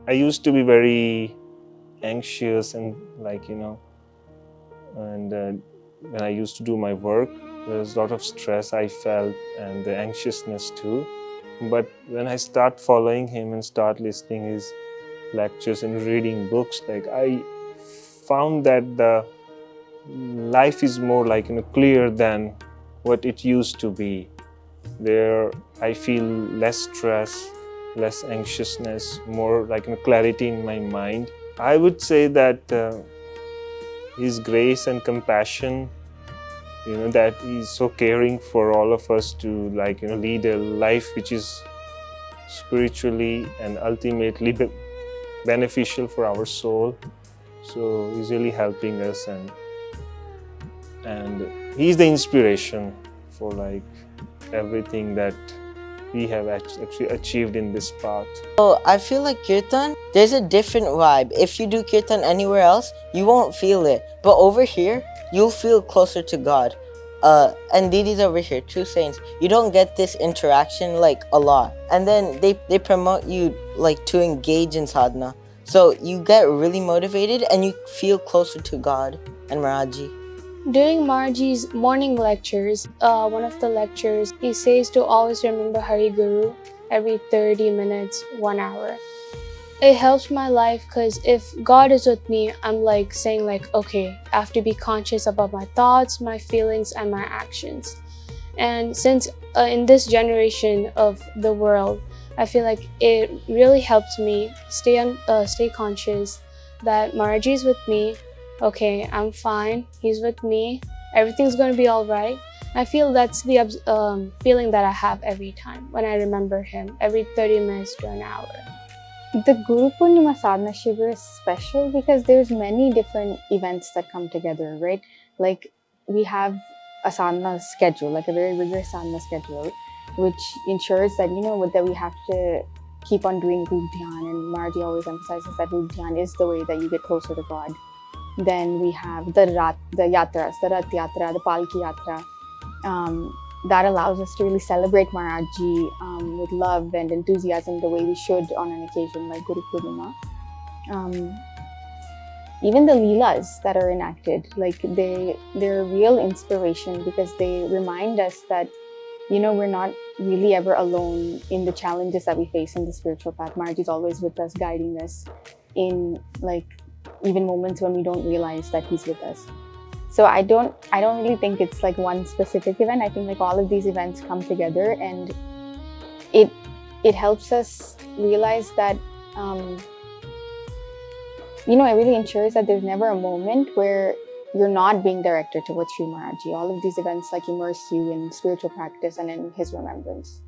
I used to be very anxious and when I used to do my work, there was a lot of stress I felt and the anxiousness too. But when I start following him and start listening his lectures and reading books, I found that the life is more clear than what it used to be. There I feel less stress, less anxiousness, more clarity in my mind. I would say that his grace and compassion, that he's so caring for all of us to lead a life which is spiritually and ultimately beneficial for our soul. So he's really helping us, and he's the inspiration for everything that we have actually achieved in this path. So I feel like kirtan, there's a different vibe. If you do kirtan anywhere else, you won't feel it. But over here, you'll feel closer to God. And Didi's over here, true saints. You don't get this interaction a lot. And then they promote you to engage in sadhana. So you get really motivated and you feel closer to God and Maharaji. During Maharaji's morning lectures, one of the lectures, he says to always remember Hari Guru every 30 minutes, 1 hour. It helps my life because if God is with me, I'm saying okay, I have to be conscious about my thoughts, my feelings, and my actions. And since in this generation of the world, I feel like it really helps me stay conscious that Maharaji is with me. Okay, I'm fine, he's with me, everything's going to be all right. I feel that's the feeling that I have every time when I remember him, every 30 minutes to an hour. The Guru Purnima Sadhana Shivir is special because there's many different events that come together, right? We have a sadhana schedule, a very rigorous sadhana schedule, which ensures that, that we have to keep on doing Roop Dhyan, and Maharaji always emphasizes that Roop Dhyan is the way that you get closer to God. Then we have the yatras, the Rath Yatra, the Palki Yatra. That allows us to really celebrate Maharaji with love and enthusiasm the way we should on an occasion like Guru Purnima. Even the Leelas that are enacted, they're real inspiration because they remind us that, we're not really ever alone in the challenges that we face in the spiritual path. Maharaji is always with us, guiding us in even moments when we don't realize that he's with us. So I don't really think it's one specific event. I think all of these events come together, and it helps us realize that it really ensures that there's never a moment where you're not being directed towards Sri Maharaji. All of these events immerse you in spiritual practice and in his remembrance.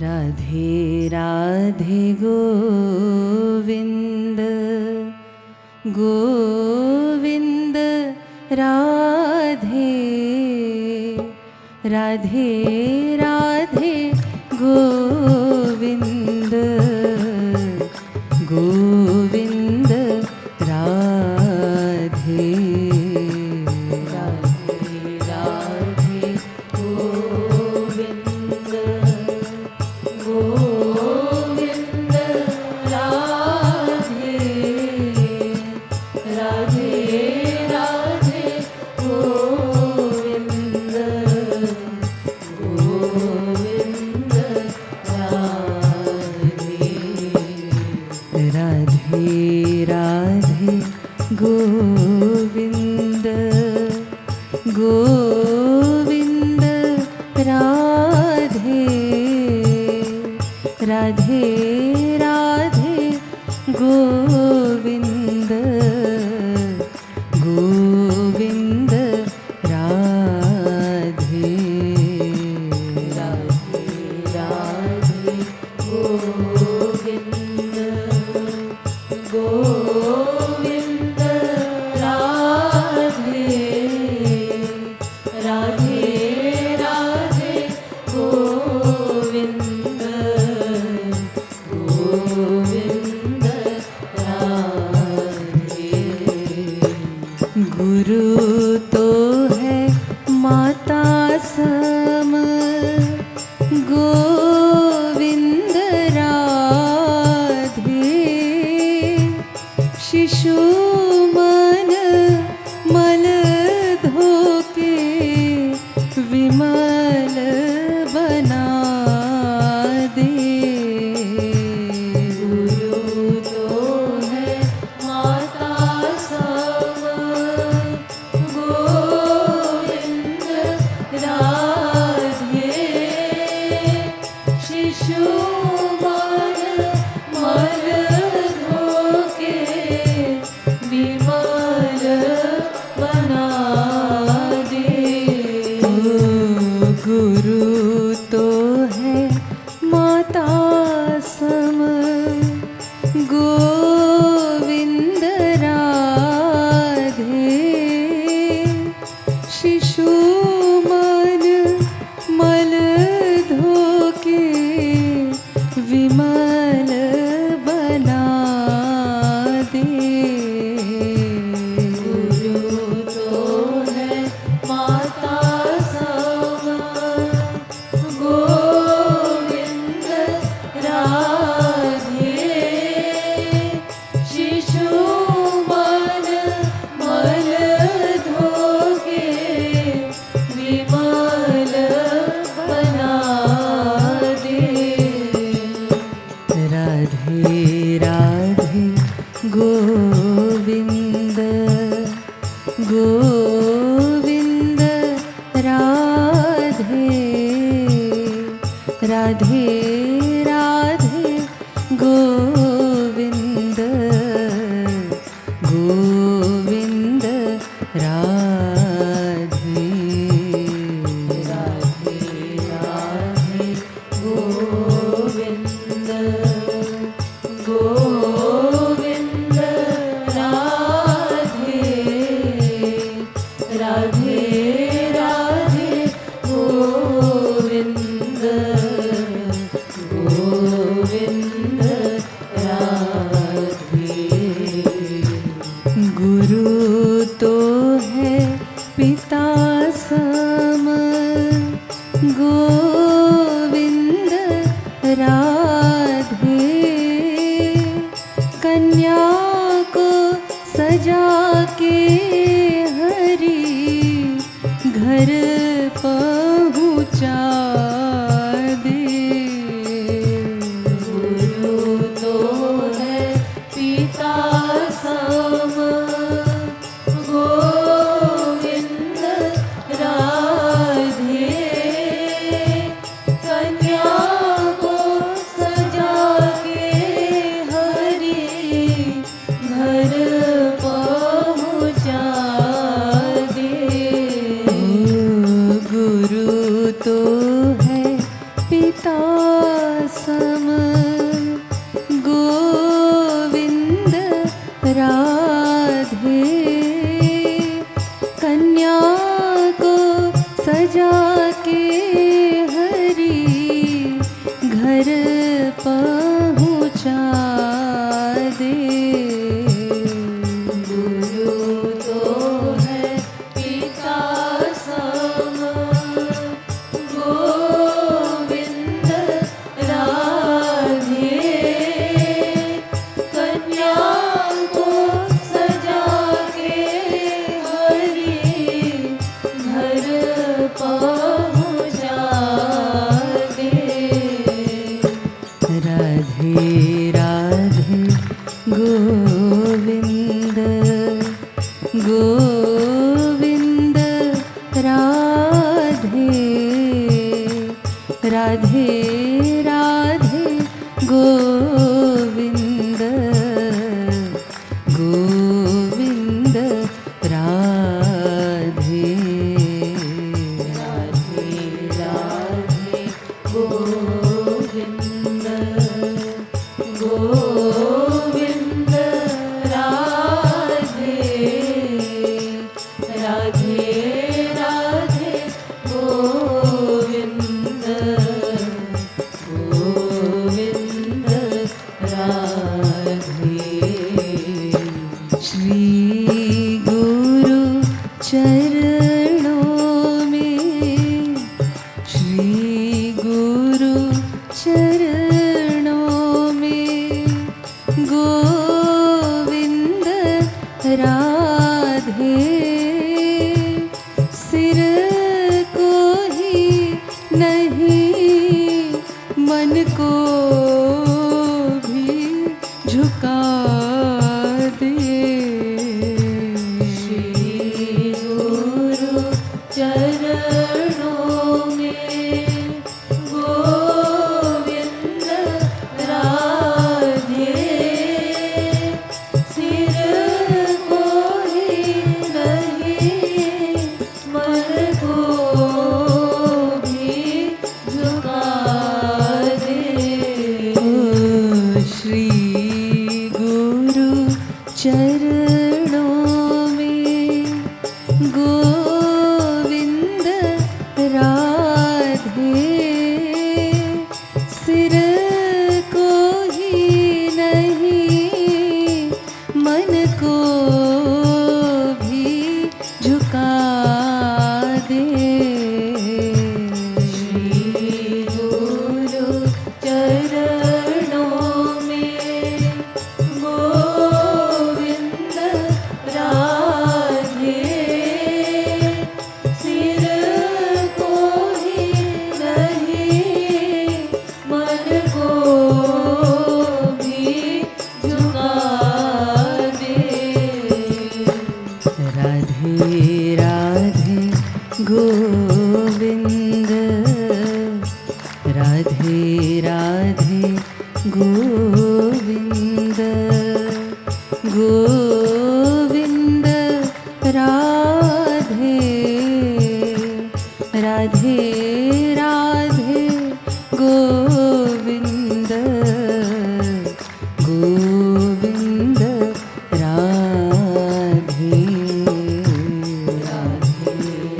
Radhe Radhe Govind Govind Radhe Radhe Radhe Govind Govind Radhe Radhe Radhe Govind Govind Radhe Radhe Radhe Govind Govind Radhe Radhe Radhe Govind Govind Radhe Radhe Radhe Govind Govind Radhe Radhe Radhe Govind Govind Radhe Radhe Radhe Govind Govind Radhe गुरु तो है माता सम गोविंद राधे शिशु मन मल धोके विमल बना दे गुरु तो है माता सम गोविंद राधे शिशु मन मल धोके विमल बना दे गुरु तो है माता सम गोविंद राधे शिशु मन मल धोके विमल बना दे गुरु तो है माता सम गोविंद राधे शिशु मन मल धोके विमल बना दे राधे राधे गोविंद गोविंद राधे राधे राधे गोविंद गोविंद राधे राधे राधे गोविंद गोविंद राधे राधे राधे गोविंद गोविंद राधे गुरु तो है पिता सम गोविंद राधे कन्या को सजा के हरि घर पहुँचा दे गुरु तो है पिता सम गोविंद राधे कन्या को सजा के हरि घर पहुँचा दे गुरु राधे कन्या को सजा के हरि घर पहुँचा दे। गुरु तो है पिता सम गोविंद राधे कन्या को सजा के हरि घर पहुँचा दे। राधे राधे गोविंद गोविंद राधे राधे राधे गोविंद गोविंद राधे राधे राधे गोविंद गोविंद राधे राधे राधे गोविंद गोविंद राधे। श्री गुरु चरणों में श्री गुरु चरणों में गोविंद राधे सिर को ही नहीं मन को भी झुका दे। श्री गुरु चरणों में गोविंद राधे सिर को ही नहीं मन को भी झुका दे। श्री गुरु चरणों में गोविंद राधे सिर को ही नहीं मन को भी झुका दे। श्री गुरु चरणों में गोविंद राधे सिर को ही नहीं मन को भी झुका दे। राधे राधे गोविंद राधे राधे गोविंद गोविंद राधे राधे राधे गोविंद गोविंद राधे राधे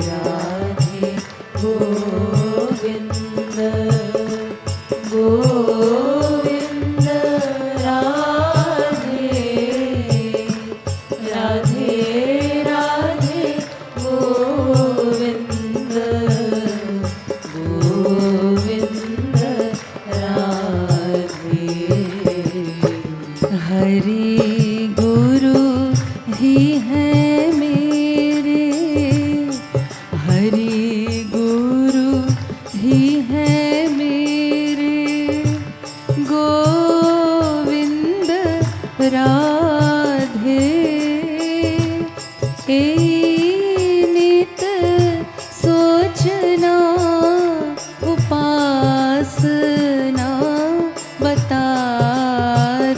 राधे गोविंद गोविंद राधे राधे राधे गोविंद गोविंद राधे। हरि गुरु ही है मेरे हरि गुरु ही है मेरे गोविंद राधे ए नित सोचना उपासना बता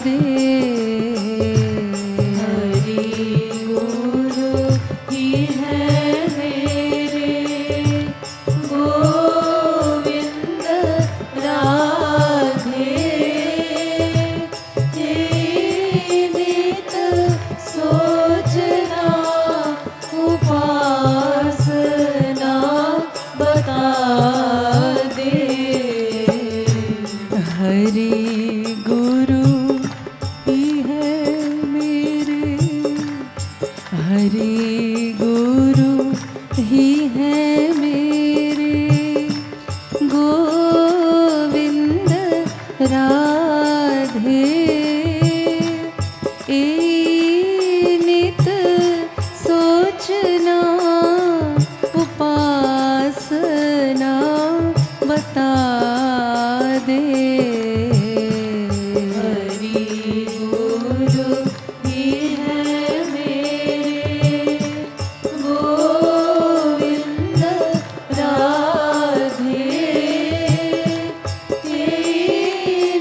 दे। हरि गुरु ही है मेरे गोविंद राधे नित सो हरि गुरु ही है मेरे, गोविंद राधे ए नित सोचना, उपासना बता दे। हरि गुरु ही है मेरे, गोविंद राधे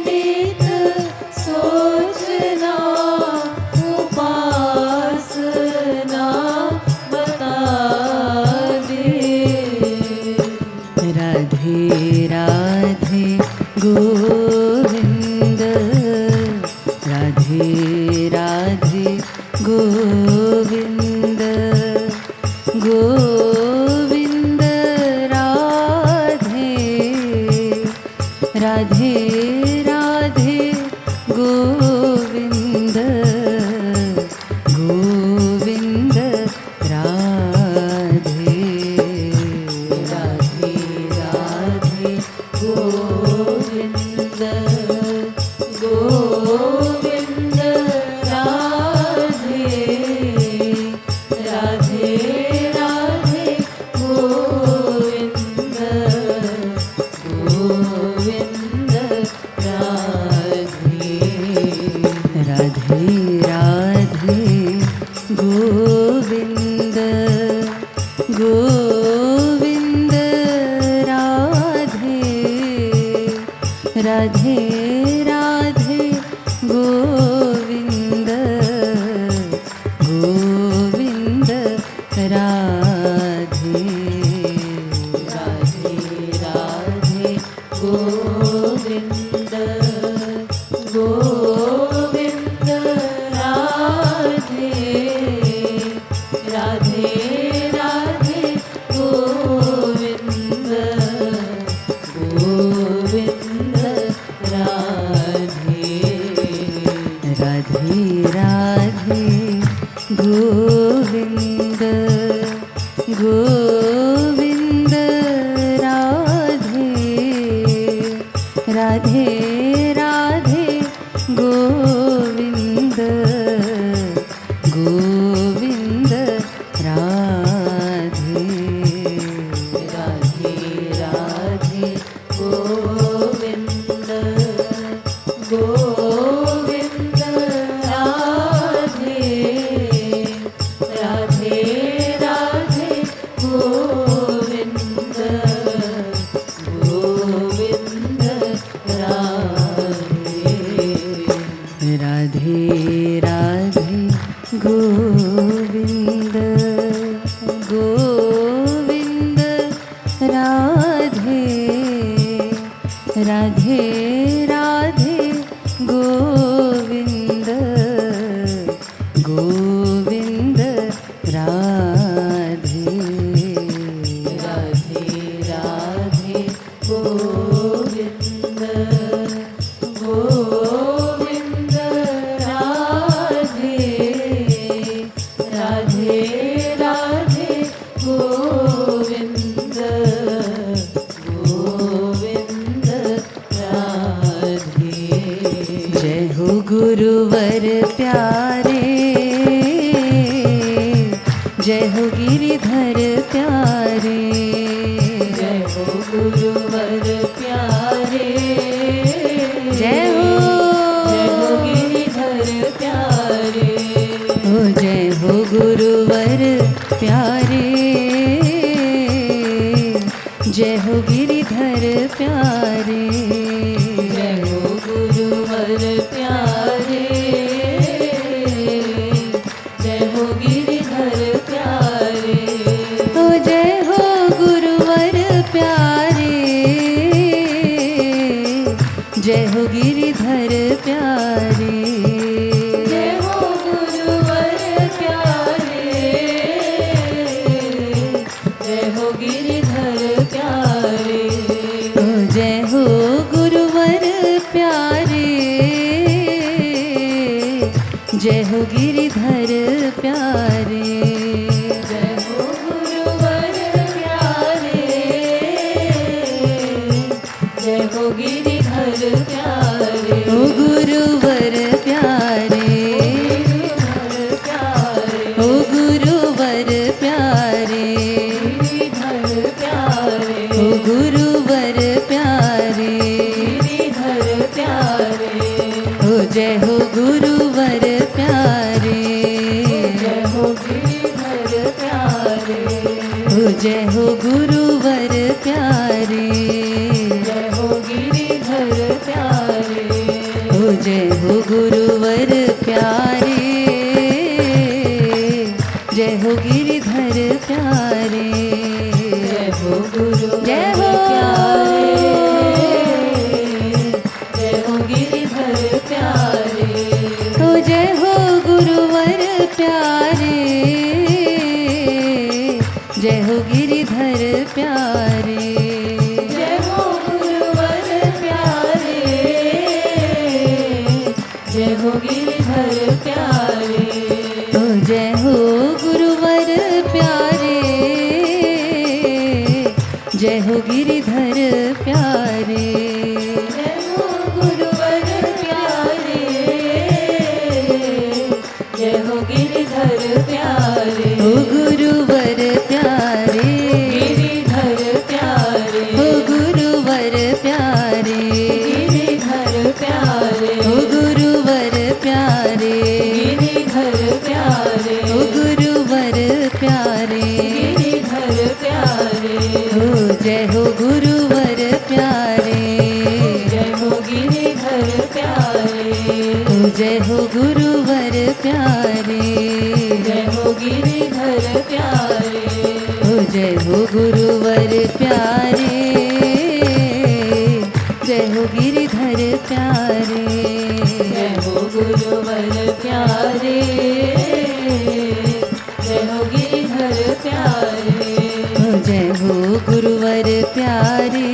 नित सोचना, उपासना बता दे। राधे राधे गोविंद, राधे राधे गोविंद, गोविंद राधे, राधे राधे गोविंद, गोविंद राधे, राधे राधे गोविंद, गोविंद राधे, राधे राधे गोविंद, गोविंद राधे, राधे राधे गोविंद, गोविंद राधे, राधे राधे गोविंद, गोविंद राधे, राधे राधे गोविंद, गोविंद राधे, राधे राधे गोविंद, गोविंद राधे, राधे राधे गोविंद, गोविंद राधे, राधे राधे गोविंद, गोविंद राधे, राधे राधे गोविंद, गोविंद राधे, राधे राधे गोविंद, गोविंद राधे, राधे राधे गोविंद, गोविंद राधे, राधे राधे गोविंद, गोविंद राधे, राधे राधे गोविंद, गोविंद राधे, राधे राधे गोविंद, गोविंद राधे। जय हो गुरुवर प्यारे, जय हो गिरिधर प्यारे, जय हो गुरुवर प्यारे, जय हो गिरिधर प्यारे, ओ जय हो गुरुवर प्यारे, जय हो गिरिधर प्यारे, जय हो गुरुवर प्यारे, जय हो गिरिधर प्यारे, ओ जय हो गुरुवर प्यारे, जय हो गिरिधर प्यारे, जय हो गुरुवर प्यारे, जय हो गिरिधर प्यारे, ओ जय हो गिरिधर प्यारे। ओ जय हो गुरुवर प्यारे, जय हो गिरिधर प्यारे। ओ जय हो गुरुवर प्यारे, जय हो गिरिधर प्यारे। जय हो गुरु जय हो जय हो गिरिधर प्यारे। तो जय हो गुरुवर प्यारे, जय हो गिरिधर प्यारे। जय हो गुरुवर प्यारे, जय हो गिरिधर प्यारे। तो जय हो गुरुवर प्यारे, जय हो गिरिधर प्यारे। जय हो गुरुवर प्यारे, जय हो गिरिधर प्यारे। ओ गुरुवर प्यारे, गिरिधर प्यारे। ओ गुरुवर प्यारे, गिरिधर प्यारे। ओ गुरुवर प्यारे, गिरिधर प्यारे। ओ गुरुवर प्यारे, गिरिधर प्यारे। ओ जय हो गुरुवर प्यारे, जय हो गिरिधर प्यारे। ओ जय हो गुरुवर प्यारे, जय हो गिरिधर प्यारे। ओ जय हो गुरुवर प्यारे, जय हो गिरिधर प्यारे। जय हो गुरुवर प्यारे, जय हो गिरिधर प्यारे। ओ जय हो गुरुवर प्यारे,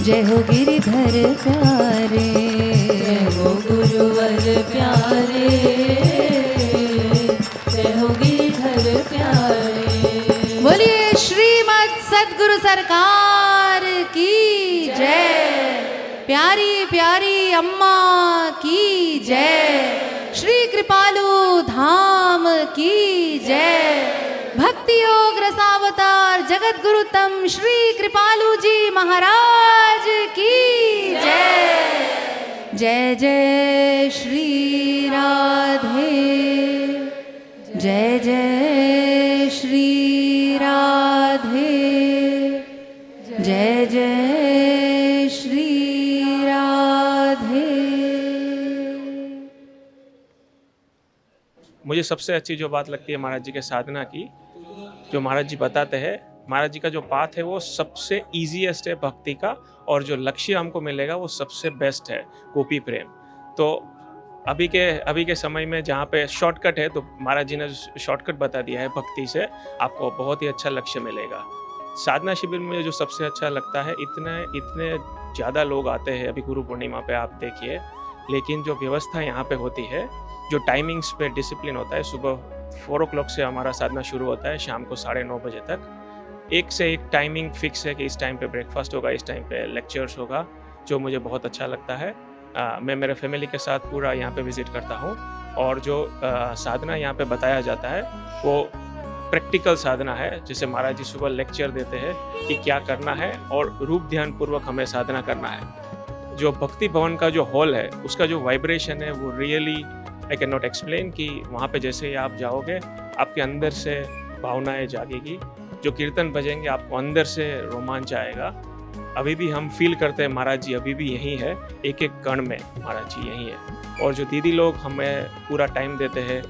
जय हो गिरिधर प्यारे। जय हो गुरुवर प्यारे, जय हो गिरिधर प्यारे। बोलिए श्रीमद् सद्गुरु सरकार की जय। प्यारी प्यारी अम्मा की जय। श्री कृपालु धाम की जय। भक्ति योग रसावतार जगत गुरुतम श्री कृपालु जी महाराज की जय। जय जय श्री राधे, जय जय श्री राधे, जय जय श्री राधे। मुझे सबसे अच्छी जो बात लगती है महाराज जी के साधना की, जो महाराज जी बताते हैं, महाराज जी का जो पाथ है वो सबसे ईजीएस्ट है भक्ति का, और जो लक्ष्य हमको मिलेगा वो सबसे बेस्ट है, गोपी प्रेम। तो अभी के समय में जहाँ पे शॉर्टकट है, तो महाराज जी ने शॉर्टकट बता दिया है भक्ति से, आपको बहुत ही अच्छा लक्ष्य मिलेगा। साधना शिविर में जो सबसे अच्छा लगता है, इतने ज़्यादा लोग आते हैं, अभी गुरु पूर्णिमा पे आप देखिए, लेकिन जो व्यवस्था यहाँ पे होती है, जो टाइमिंग्स पे डिसिप्लिन होता है, सुबह 4 o'clock से हमारा साधना शुरू होता है, शाम को 9:30 बजे तक। एक से एक टाइमिंग फिक्स है कि इस टाइम पे ब्रेकफास्ट होगा, इस टाइम पे लेक्चर्स होगा, जो मुझे बहुत अच्छा लगता है। मैं मेरे फैमिली के साथ पूरा यहाँ पे विज़िट करता हूँ, और जो साधना यहाँ पे बताया जाता है वो प्रैक्टिकल साधना है। जैसे महाराज जी सुबह लेक्चर देते हैं कि क्या करना है, और रूप ध्यान पूर्वक हमें साधना करना है। जो भक्ति भवन का जो हॉल है, उसका जो वाइब्रेशन है वो really I can not explain, कि वहाँ पे जैसे ही आप जाओगे आपके अंदर से भावनाएं जागेगी, जो कीर्तन बजेंगे आपको अंदर से रोमांच आएगा। अभी भी हम फील करते हैं महाराज जी अभी भी यहीं है, एक एक कण में महाराज जी यहीं है। और जो दीदी लोग हमें पूरा टाइम देते हैं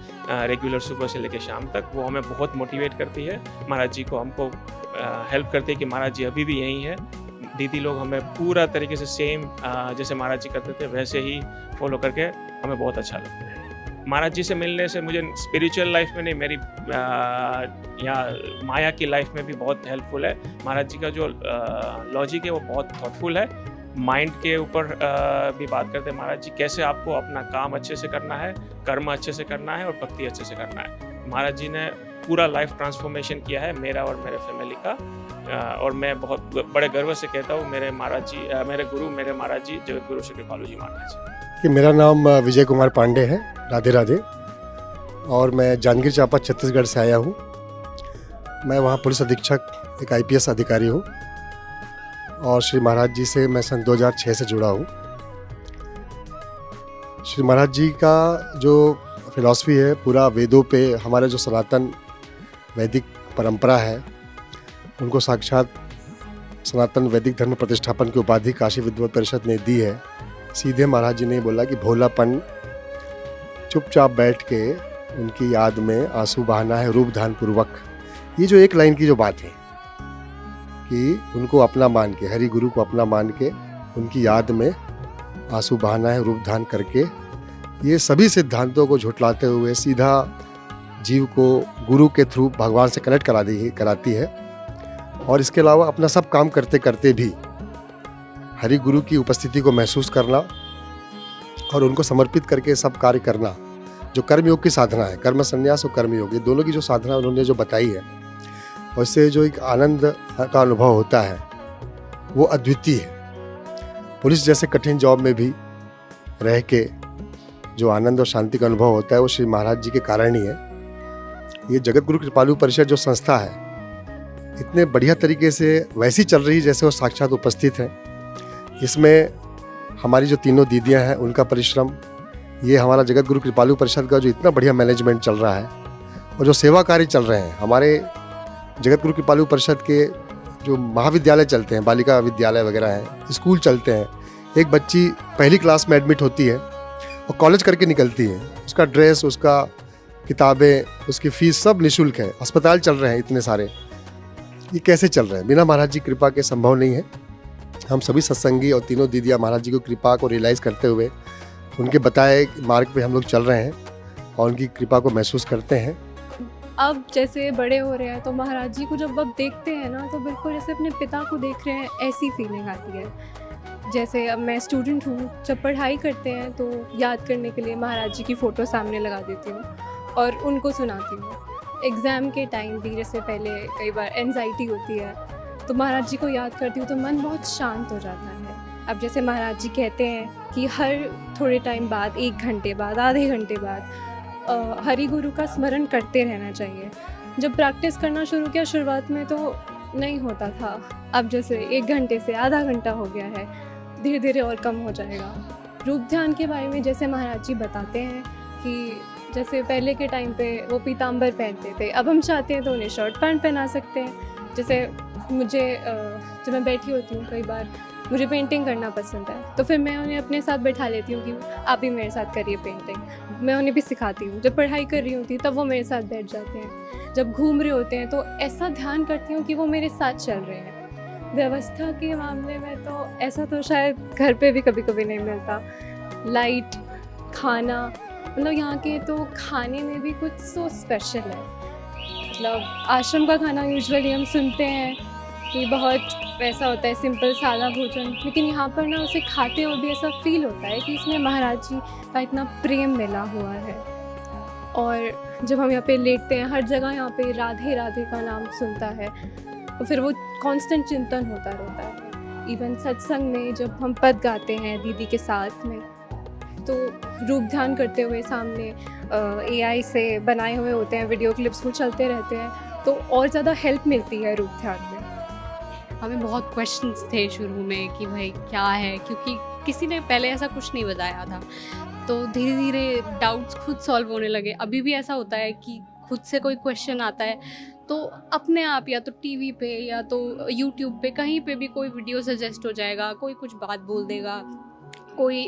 रेगुलर सुबह से लेकर शाम तक, वो हमें बहुत मोटिवेट करती है, महाराज जी को हमको हेल्प करती है कि महाराज जी अभी भी यहीं है। दीदी लोग हमें पूरा तरीके से सेम जैसे महाराज जी करते थे वैसे ही फॉलो करके हमें बहुत अच्छा लगता है। महाराज जी से मिलने से मुझे स्पिरिचुअल लाइफ में नहीं, मेरी यहाँ माया की लाइफ में भी बहुत हेल्पफुल है। महाराज जी का जो लॉजिक है वो बहुत थॉटफुल है। माइंड के ऊपर भी बात करते हैं महाराज जी, कैसे आपको अपना काम अच्छे से करना है, कर्म अच्छे से करना है और भक्ति अच्छे से करना है। महाराज जी ने पूरा लाइफ ट्रांसफॉर्मेशन किया है मेरा और मेरे फैमिली का, और मैं बहुत बड़े गर्व से कहता हूँ मेरे महाराज जी, मेरे गुरु, मेरे महाराज जी जगत गुरु श्री कृपालु जी महाराज। कि मेरा नाम विजय कुमार पांडे है, राधे राधे, और मैं जांजगीर चांपा छत्तीसगढ़ से आया हूँ। मैं वहाँ पुलिस अधीक्षक, एक IPS अधिकारी हूँ, और श्री महाराज जी से मैं सन 2006 से जुड़ा हूँ। श्री महाराज जी का जो फिलॉसफी है, पूरा वेदों पे हमारा जो सनातन वैदिक परंपरा है उनको साक्षात सनातन वैदिक धर्म प्रतिष्ठापन की उपाधि काशी विद्वत परिषद ने दी है। सीधे महाराज जी ने बोला कि भोलापन चुपचाप बैठ के उनकी याद में आंसू बहाना है रूप ध्यान पूर्वक। ये जो एक लाइन की जो बात है कि उनको अपना मान के, हरि गुरु को अपना मान के उनकी याद में आंसू बहाना है रूप ध्यान करके, ये सभी सिद्धांतों को झुठलाते हुए सीधा जीव को गुरु के थ्रू भगवान से कनेक्ट कराती है। और इसके अलावा अपना सब काम करते करते भी हरि गुरु की उपस्थिति को महसूस करना और उनको समर्पित करके सब कार्य करना, जो कर्मयोग की साधना है, कर्म संन्यास और कर्मयोग, ये दोनों की जो साधना उन्होंने जो बताई है, उससे जो एक आनंद का अनुभव होता है वो अद्वितीय है। पुलिस जैसे कठिन जॉब में भी रह के जो आनंद और शांति का अनुभव होता है वो श्री महाराज जी के कारण ही है। ये जगत गुरु कृपालु परिषद जो संस्था है इतने बढ़िया तरीके से वैसी चल रही जैसे वो साक्षात उपस्थित है। इसमें हमारी जो तीनों दीदियां हैं उनका परिश्रम, ये हमारा जगत गुरु कृपालु परिषद का जो इतना बढ़िया मैनेजमेंट चल रहा है और जो सेवा कार्य चल रहे हैं, हमारे जगत गुरु कृपालु परिषद के जो महाविद्यालय चलते हैं, बालिका विद्यालय वगैरह हैं, स्कूल चलते हैं। एक बच्ची पहली क्लास में एडमिट होती है और कॉलेज करके निकलती है, उसका ड्रेस, उसका किताबें, उसकी फीस सब निःशुल्क है। अस्पताल चल रहे हैं इतने सारे, ये कैसे चल रहे हैं? बिना महाराज जी कृपा के संभव नहीं है। हम सभी सत्संगी और तीनों दीदियाँ महाराज जी की कृपा को रियलाइज़ करते हुए उनके बताए मार्ग पे हम लोग चल रहे हैं और उनकी कृपा को महसूस करते हैं। अब जैसे बड़े हो रहे हैं तो महाराज जी को जब अब देखते हैं ना तो बिल्कुल जैसे अपने पिता को देख रहे हैं, ऐसी फीलिंग आती है। जैसे अब मैं स्टूडेंट हूँ, जब पढ़ाई करते हैं तो याद करने के लिए महाराज जी की फ़ोटो सामने लगा देती हूँ और उनको सुनाती हूँ। एग्ज़ाम के टाइम भी जैसे पहले कई बार एंजाइटी होती है तो महाराज जी को याद करती हूँ तो मन बहुत शांत हो जाता है। अब जैसे महाराज जी कहते हैं कि हर थोड़े टाइम बाद, 1 घंटे बाद, आधे घंटे बाद हरि गुरु का स्मरण करते रहना चाहिए। जब प्रैक्टिस करना शुरू किया शुरुआत में तो नहीं होता था, अब जैसे 1 घंटे से आधा घंटा हो गया है, धीरे धीरे और कम हो जाएगा। रूप ध्यान के बारे में जैसे महाराज जी बताते हैं कि जैसे पहले के टाइम पे वो पीताम्बर पहनते थे, अब हम चाहते हैं तो उन्हें शर्ट पैंट पहना सकते हैं। जैसे मुझे जब मैं बैठी होती हूँ, कई बार मुझे पेंटिंग करना पसंद है तो फिर मैं उन्हें अपने साथ बैठा लेती हूँ कि आप भी मेरे साथ करिए पेंटिंग। मैं उन्हें भी सिखाती हूँ। जब पढ़ाई कर रही होती तब वो मेरे साथ बैठ जाते हैं। जब घूम रहे होते हैं तो ऐसा ध्यान करती हूँ कि वो मेरे साथ चल रहे हैं। व्यवस्था के मामले में तो ऐसा तो शायद घर पे भी कभी कभी नहीं मिलता। लाइट, खाना, मतलब यहाँ के तो खाने में भी कुछ सो स्पेशल है। मतलब आश्रम का खाना यूजुअली हम सुनते हैं कि बहुत वैसा होता है, सिंपल सादा भोजन, लेकिन यहाँ पर ना उसे खाते हुए भी ऐसा फील होता है कि इसमें महाराज जी का इतना प्रेम मिला हुआ है। और जब हम यहाँ पे लेटते हैं, हर जगह यहाँ पे राधे राधे का नाम सुनता है तो फिर वो कांस्टेंट चिंतन होता रहता है। इवन सत्संग में जब हम पद गाते हैं दीदी के साथ में तो रूप ध्यान करते हुए सामने AI से बनाए हुए होते हैं वीडियो क्लिप्स, वो चलते रहते हैं तो और ज़्यादा हेल्प मिलती है रूप ध्यान में। हमें बहुत क्वेश्चंस थे शुरू में कि भाई क्या है, क्योंकि किसी ने पहले ऐसा कुछ नहीं बताया था। तो धीरे धीरे डाउट्स खुद सॉल्व होने लगे। अभी भी ऐसा होता है कि खुद से कोई क्वेश्चन आता है तो अपने आप या तो टीवी पे या तो यूट्यूब पे कहीं पे भी कोई वीडियो सजेस्ट हो जाएगा, कोई कुछ बात बोल देगा, कोई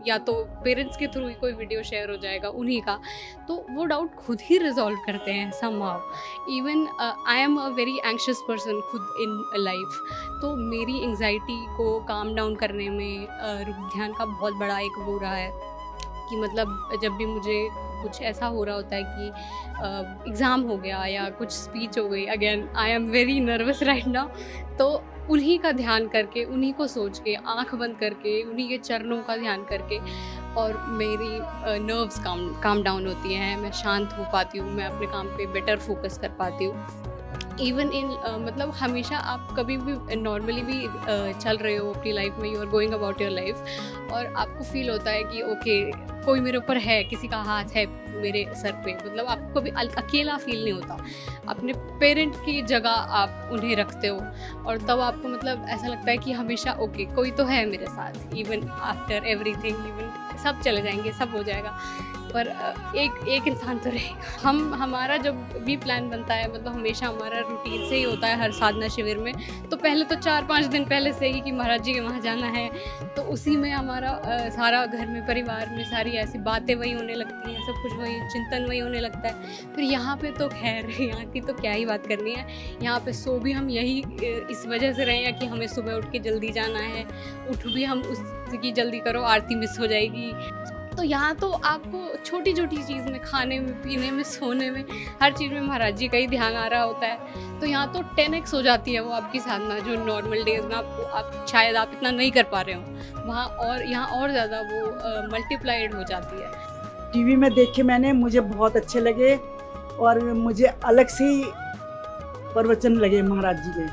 या तो पेरेंट्स के थ्रू ही कोई वीडियो शेयर हो जाएगा उन्हीं का, तो वो डाउट खुद ही रिजॉल्व करते हैं somehow. Even I am a very anxious person खुद इन लाइफ, तो मेरी एंग्जाइटी को काम डाउन करने में रूप ध्यान का बहुत बड़ा एक वो रहा है कि मतलब जब भी मुझे कुछ ऐसा हो रहा होता है कि एग्ज़ाम हो गया या कुछ स्पीच हो गई, again I am very nervous right now, तो उन्हीं का ध्यान करके, उन्हीं को सोच के, आंख बंद करके, उन्हीं के चरणों का ध्यान करके और मेरी नर्व्स काम डाउन होती हैं, मैं शांत हो पाती हूँ, मैं अपने काम पे बेटर फोकस कर पाती हूँ। इवन इन मतलब हमेशा आप कभी भी नॉर्मली भी चल रहे हो अपनी लाइफ में, you are going about your life और आपको फील होता है कि ओके कोई मेरे ऊपर है, किसी का हाथ है मेरे सर पे, मतलब आपको कभी अकेला फील नहीं होता। अपने पेरेंट की जगह आप उन्हें रखते हो और तब आपको मतलब ऐसा लगता है कि हमेशा ओके कोई तो है मेरे साथ, इवन आफ्टर एवरीथिंग, इवन सब चले जाएंगे, सब हो जाएगा, पर एक इंसान तो रहेगा। हमारा जब भी प्लान बनता है, मतलब हमेशा हमारा रूटीन से ही होता है हर साधना शिविर में, तो पहले तो 4-5 दिन पहले से ही कि महाराज जी के वहाँ जाना है, तो उसी में हमारा सारा घर में परिवार में सारी ऐसी बातें वही होने लगती हैं, सब कुछ वही चिंतन वही होने लगता है। फिर यहाँ पे तो खैर यहाँ की तो क्या ही बात करनी है, यहाँ पे सो भी हम यही इस वजह से रहे हैं कि हमें सुबह उठ के जल्दी जाना है, उठ भी हम उसकी जल्दी करो, आरती मिस हो जाएगी। तो यहाँ तो आपको छोटी छोटी चीज़ में, खाने में, पीने में, सोने में, हर चीज़ में महाराज जी का ही ध्यान आ रहा होता है। तो यहाँ तो 10x हो जाती है वो आपकी साधना, जो नॉर्मल डेज में आप शायद आप इतना नहीं कर पा रहे हो, वहाँ और यहाँ और ज़्यादा वो मल्टीप्लाइड हो जाती है। टीवी में देखे मैंने, मुझे बहुत अच्छे लगे और मुझे अलग से ही प्रवचन लगे महाराज जी के।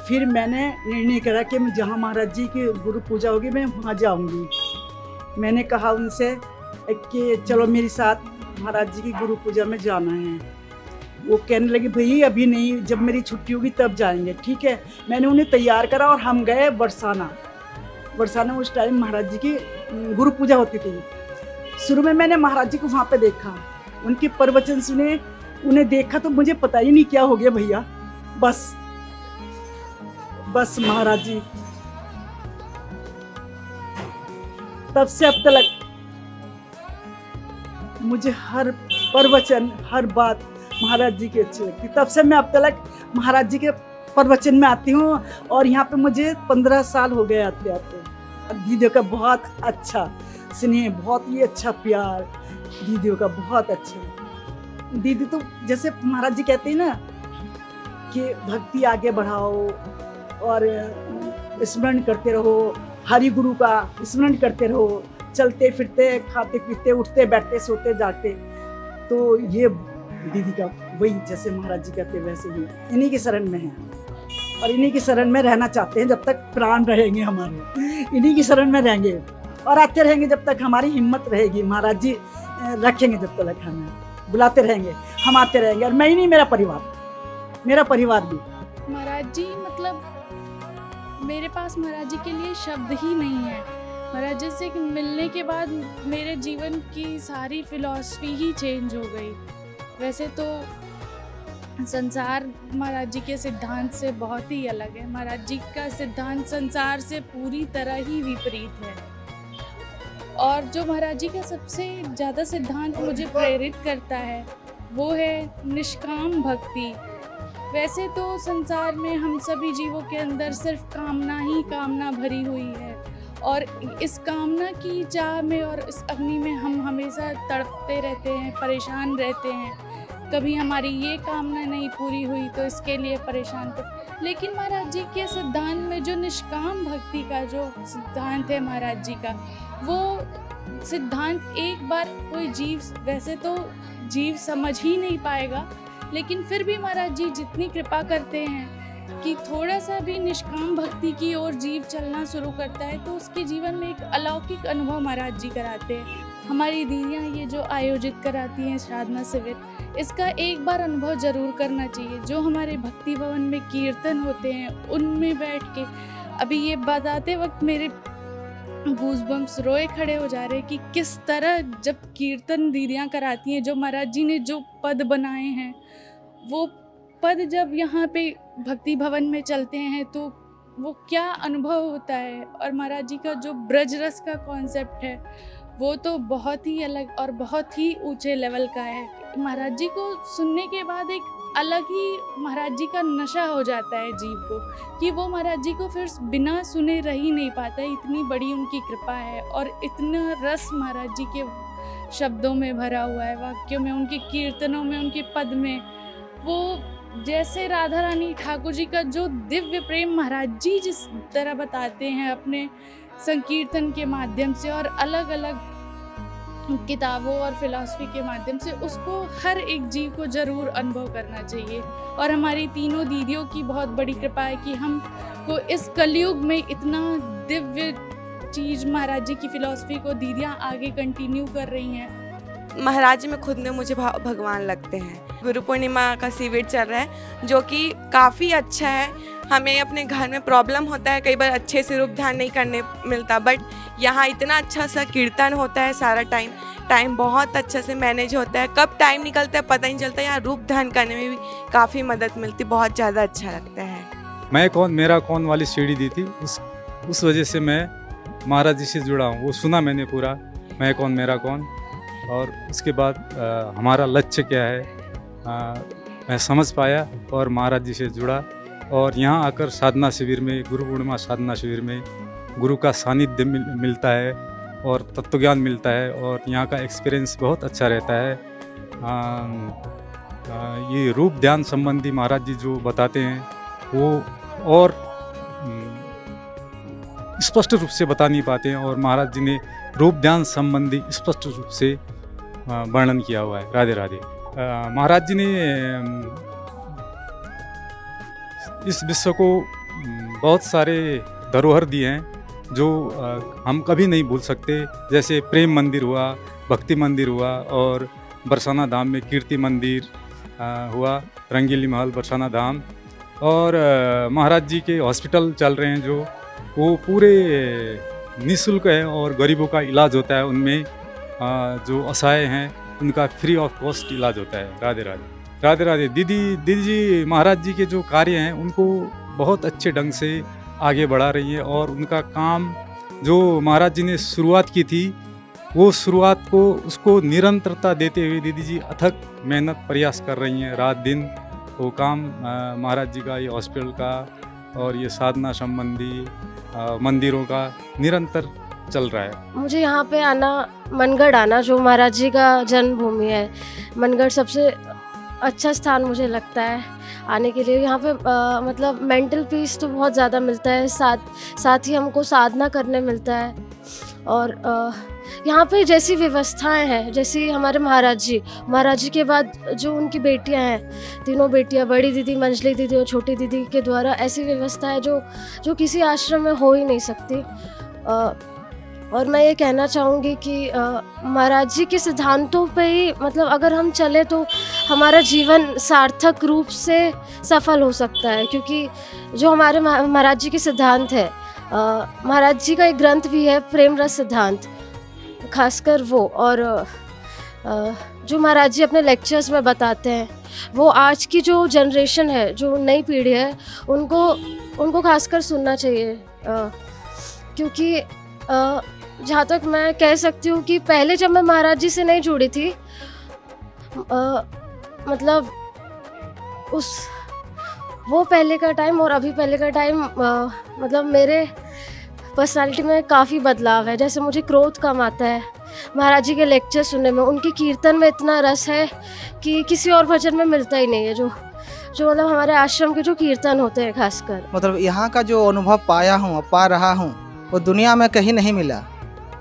फिर मैंने निर्णय करा कि मैं जहाँ महाराज जी की गुरु पूजा होगी मैं वहाँ जाऊँगी। मैंने कहा उनसे कि चलो मेरे साथ महाराज जी की गुरु पूजा में जाना है। वो कहने लगे भाई अभी नहीं, जब मेरी छुट्टी होगी तब जाएंगे। ठीक है, मैंने उन्हें तैयार करा और हम गए बरसाना। उस टाइम महाराज जी की गुरु पूजा होती थी। शुरू में मैंने महाराज जी को वहाँ पे देखा, उनके प्रवचन सुने, उन्हें देखा तो मुझे पता ही नहीं क्या हो गया भैया। बस महाराज जी, तब से अब तक मुझे हर प्रवचन, हर बात महाराज जी की अच्छी लगती। तब से मैं अब तक महाराज जी के प्रवचन में आती हूँ और यहाँ पे मुझे 15 साल हो गए आते आते। दीदियों का बहुत अच्छा स्नेह, बहुत ही अच्छा प्यार, दीदियों का बहुत अच्छा। दीदी तो जैसे महाराज जी कहते हैं ना कि भक्ति आगे बढ़ाओ और स्मरण करते रहो, हरि गुरु का स्मरण करते रहो, चलते फिरते, खाते पीते, उठते बैठते, सोते जागते। तो ये दीदी का वही जैसे महाराज जी कहते वैसे ही इन्हीं की शरण में है और इन्हीं की शरण में रहना चाहते हैं। जब तक प्राण रहेंगे हमारे, इन्हीं की शरण में रहेंगे और आते रहेंगे जब तक हमारी हिम्मत रहेगी। महाराज जी रखेंगे जब तक, हमें बुलाते रहेंगे, हम आते रहेंगे। और मैं ही नहीं, मेरा परिवार भी। महाराज जी मतलब मेरे पास महाराज जी के लिए शब्द ही नहीं है। महाराज जी से मिलने के बाद मेरे जीवन की सारी फिलॉसफी ही चेंज हो गई। वैसे तो संसार महाराज जी के सिद्धांत से बहुत ही अलग है। महाराज जी का सिद्धांत संसार से पूरी तरह ही विपरीत है। और जो महाराज जी का सबसे ज़्यादा सिद्धांत मुझे प्रेरित करता है वो है निष्काम भक्ति। वैसे तो संसार में हम सभी जीवों के अंदर सिर्फ कामना ही कामना भरी हुई है और इस कामना की चाह में और इस अग्नि में हम हमेशा तड़पते रहते हैं, परेशान रहते हैं। कभी हमारी ये कामना नहीं पूरी हुई तो इसके लिए परेशान थे। लेकिन महाराज जी के सिद्धांत में जो निष्काम भक्ति का जो सिद्धांत है महाराज जी का, वो सिद्धांत एक बार कोई जीव, वैसे तो जीव समझ ही नहीं पाएगा, लेकिन फिर भी महाराज जी जितनी कृपा करते हैं कि थोड़ा सा भी निष्काम भक्ति की ओर जीव चलना शुरू करता है तो उसके जीवन में एक अलौकिक अनुभव महाराज जी कराते हैं। हमारी दीदियाँ ये जो आयोजित कराती हैं साधना शिविर, इसका एक बार अनुभव ज़रूर करना चाहिए। जो हमारे भक्ति भवन में कीर्तन होते हैं उनमें बैठ के, अभी ये बताते वक्त मेरे गूज़बम्स रोए खड़े हो जा रहे हैं कि किस तरह जब कीर्तन दीदियाँ कराती हैं, जो महाराज जी ने जो पद बनाए हैं, वो पद जब यहाँ पे भक्ति भवन में चलते हैं तो वो क्या अनुभव होता है। और महाराज जी का जो ब्रज रस का कॉन्सेप्ट है वो तो बहुत ही अलग और बहुत ही ऊंचे लेवल का है। महाराज जी को सुनने के बाद एक अलग ही महाराज जी का नशा हो जाता है जीव को, कि वो महाराज जी को फिर बिना सुने रह ही नहीं पाता। इतनी बड़ी उनकी कृपा है और इतना रस महाराज जी के शब्दों में भरा हुआ है, वाक्यों में, उनके कीर्तनों में, उनके पद में। वो जैसे राधा रानी ठाकुर जी का जो दिव्य प्रेम महाराज जी जिस तरह बताते हैं अपने संकीर्तन के माध्यम से और अलग अलग किताबों और फिलॉसफी के माध्यम से, उसको हर एक जीव को ज़रूर अनुभव करना चाहिए। और हमारी तीनों दीदियों की बहुत बड़ी कृपा है कि हमको इस कलयुग में इतना दिव्य चीज़ महाराज जी की फ़िलॉसफी को दीदियाँ आगे कंटिन्यू कर रही हैं। महाराज जी में खुद में मुझे भगवान लगते हैं। गुरु पूर्णिमा का शिविर चल रहा है जो कि काफ़ी अच्छा है। हमें अपने घर में प्रॉब्लम होता है, कई बार अच्छे से रूप ध्यान नहीं करने मिलता, बट यहाँ इतना अच्छा सा कीर्तन होता है, सारा टाइम बहुत अच्छा से मैनेज होता है, कब टाइम निकलता है पता ही नहीं चलता। यहाँ रूप ध्यान करने में भी काफ़ी मदद मिलती, बहुत ज़्यादा अच्छा लगता है। मैं कौन मेरा कौन वाली सीढ़ी दी थी, उस वजह से मैं महाराज जी से जुड़ा हूँ। वो सुना मैंने पूरा, मैं कौन मेरा कौन, और उसके बाद हमारा लक्ष्य क्या है मैं समझ पाया और महाराज जी से जुड़ा। और यहाँ आकर साधना शिविर में, गुरु पूर्णिमा साधना शिविर में गुरु का सानिध्य मिलता है और तत्वज्ञान मिलता है, और यहाँ का एक्सपीरियंस बहुत अच्छा रहता है। ये रूप ध्यान संबंधी महाराज जी जो बताते हैं वो और स्पष्ट रूप से बता नहीं पाते हैं, और महाराज जी ने रूप ध्यान संबंधी स्पष्ट रूप से वर्णन किया हुआ है। राधे राधे। महाराज जी ने इस विश्व को बहुत सारे धरोहर दिए हैं जो हम कभी नहीं भूल सकते, जैसे प्रेम मंदिर हुआ, भक्ति मंदिर हुआ, और बरसाना धाम में कीर्ति मंदिर हुआ, रंगीली महल बरसाना धाम, और महाराज जी के हॉस्पिटल चल रहे हैं जो वो पूरे निःशुल्क है, और गरीबों का इलाज होता है उनमें, जो असहाय हैं उनका फ्री ऑफ कॉस्ट इलाज होता है। राधे राधे। राधे राधे। दीदी जी महाराज जी के जो कार्य हैं उनको बहुत अच्छे ढंग से आगे बढ़ा रही है, और उनका काम जो महाराज जी ने शुरुआत की थी वो शुरुआत को उसको निरंतरता देते हुए दीदी जी अथक मेहनत प्रयास कर रही हैं रात दिन। वो काम महाराज जी का, ये हॉस्पिटल का और ये साधना संबंधी मंदिरों का निरंतर चल रहा है। मुझे यहाँ पे आना, मनगढ़ आना जो महाराज जी का जन्मभूमि है, मनगढ़ सबसे अच्छा स्थान मुझे लगता है आने के लिए। यहाँ पे मतलब मेंटल पीस तो बहुत ज़्यादा मिलता है, साथ ही हमको साधना करने मिलता है। और यहाँ पे जैसी व्यवस्थाएं हैं, जैसी हमारे महाराज जी के बाद जो उनकी बेटियां हैं, तीनों बेटियां, बड़ी दीदी, मंजली दीदी और छोटी दीदी के द्वारा ऐसी व्यवस्था है जो किसी आश्रम में हो ही नहीं सकती। और मैं ये कहना चाहूँगी कि महाराज जी के सिद्धांतों पे ही मतलब अगर हम चले तो हमारा जीवन सार्थक रूप से सफल हो सकता है, क्योंकि जो हमारे महाराज जी के सिद्धांत है, महाराज जी का एक ग्रंथ भी है प्रेम रस सिद्धांत, खासकर वो, और जो महाराज जी अपने लेक्चर्स में बताते हैं वो आज की जो जनरेशन है, जो नई पीढ़ी है, उनको खासकर सुनना चाहिए। क्योंकि जहाँ तक मैं कह सकती हूँ कि पहले जब मैं महाराज जी से नहीं जुड़ी थी, मतलब वो पहले का टाइम और अभी पहले का टाइम, मतलब मेरे पर्सनालिटी में काफ़ी बदलाव है। जैसे मुझे क्रोध कम आता है महाराज जी के लेक्चर सुनने में, उनके कीर्तन में इतना रस है कि किसी और भजन में मिलता ही नहीं है, जो मतलब हमारे आश्रम के जो कीर्तन होते हैं खासकर। मतलब यहाँ का जो अनुभव पाया हूँ, पा रहा हूँ, वो दुनिया में कहीं नहीं मिला।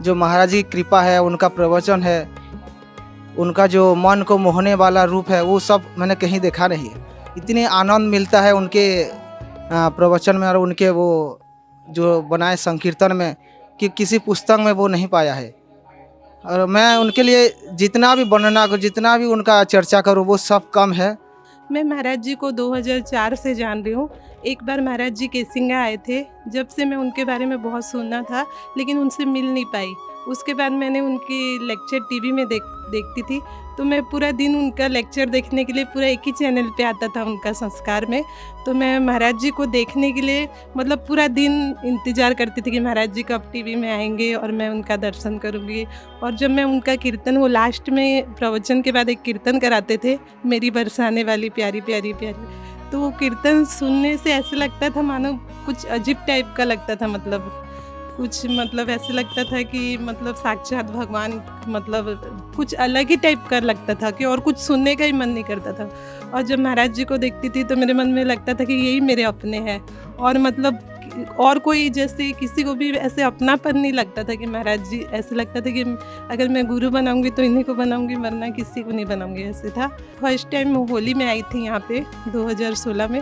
जो महाराज जी की कृपा है, उनका प्रवचन है, उनका जो मन को मोहने वाला रूप है, वो सब मैंने कहीं देखा नहीं है। इतने आनंद मिलता है उनके प्रवचन में और उनके वो जो बनाए संकीर्तन में कि किसी पुस्तक में वो नहीं पाया है। और मैं उनके लिए जितना भी वर्णना करूँ, जितना भी उनका चर्चा करूँ, वो सब कम है। मैं महाराज जी को 2004 से जान रही हूँ। एक बार महाराज जी केसिंगा आए थे, जब से मैं उनके बारे में बहुत सुनना था लेकिन उनसे मिल नहीं पाई। उसके बाद मैंने उनकी लेक्चर टीवी में देखती थी, तो मैं पूरा दिन उनका लेक्चर देखने के लिए पूरा एक ही चैनल पे आता था उनका संस्कार में। तो मैं महाराज जी को देखने के लिए मतलब पूरा दिन इंतज़ार करती थी कि महाराज जी कब टीवी में आएंगे और मैं उनका दर्शन करूँगी। और जब मैं उनका कीर्तन, वो लास्ट में प्रवचन के बाद एक कीर्तन कराते थे, मेरी बरसाने वाली प्यारी प्यारी प्यारी, तो वो कीर्तन सुनने से ऐसे लगता था मानो कुछ अजीब टाइप का लगता था, मतलब ऐसे लगता था कि मतलब साक्षात भगवान, मतलब कुछ अलग ही टाइप का लगता था कि और कुछ सुनने का ही मन नहीं करता था। और जब महाराज जी को देखती थी तो मेरे मन में लगता था कि यही मेरे अपने हैं, और मतलब और कोई जैसे किसी को भी ऐसे अपनापन नहीं लगता था कि महाराज जी, ऐसे लगता था कि अगर मैं गुरु बनाऊंगी तो इन्हीं को बनाऊंगी, वरना किसी को नहीं बनाऊंगी, ऐसे था। फर्स्ट टाइम होली में आई थी यहाँ पे 2016 में,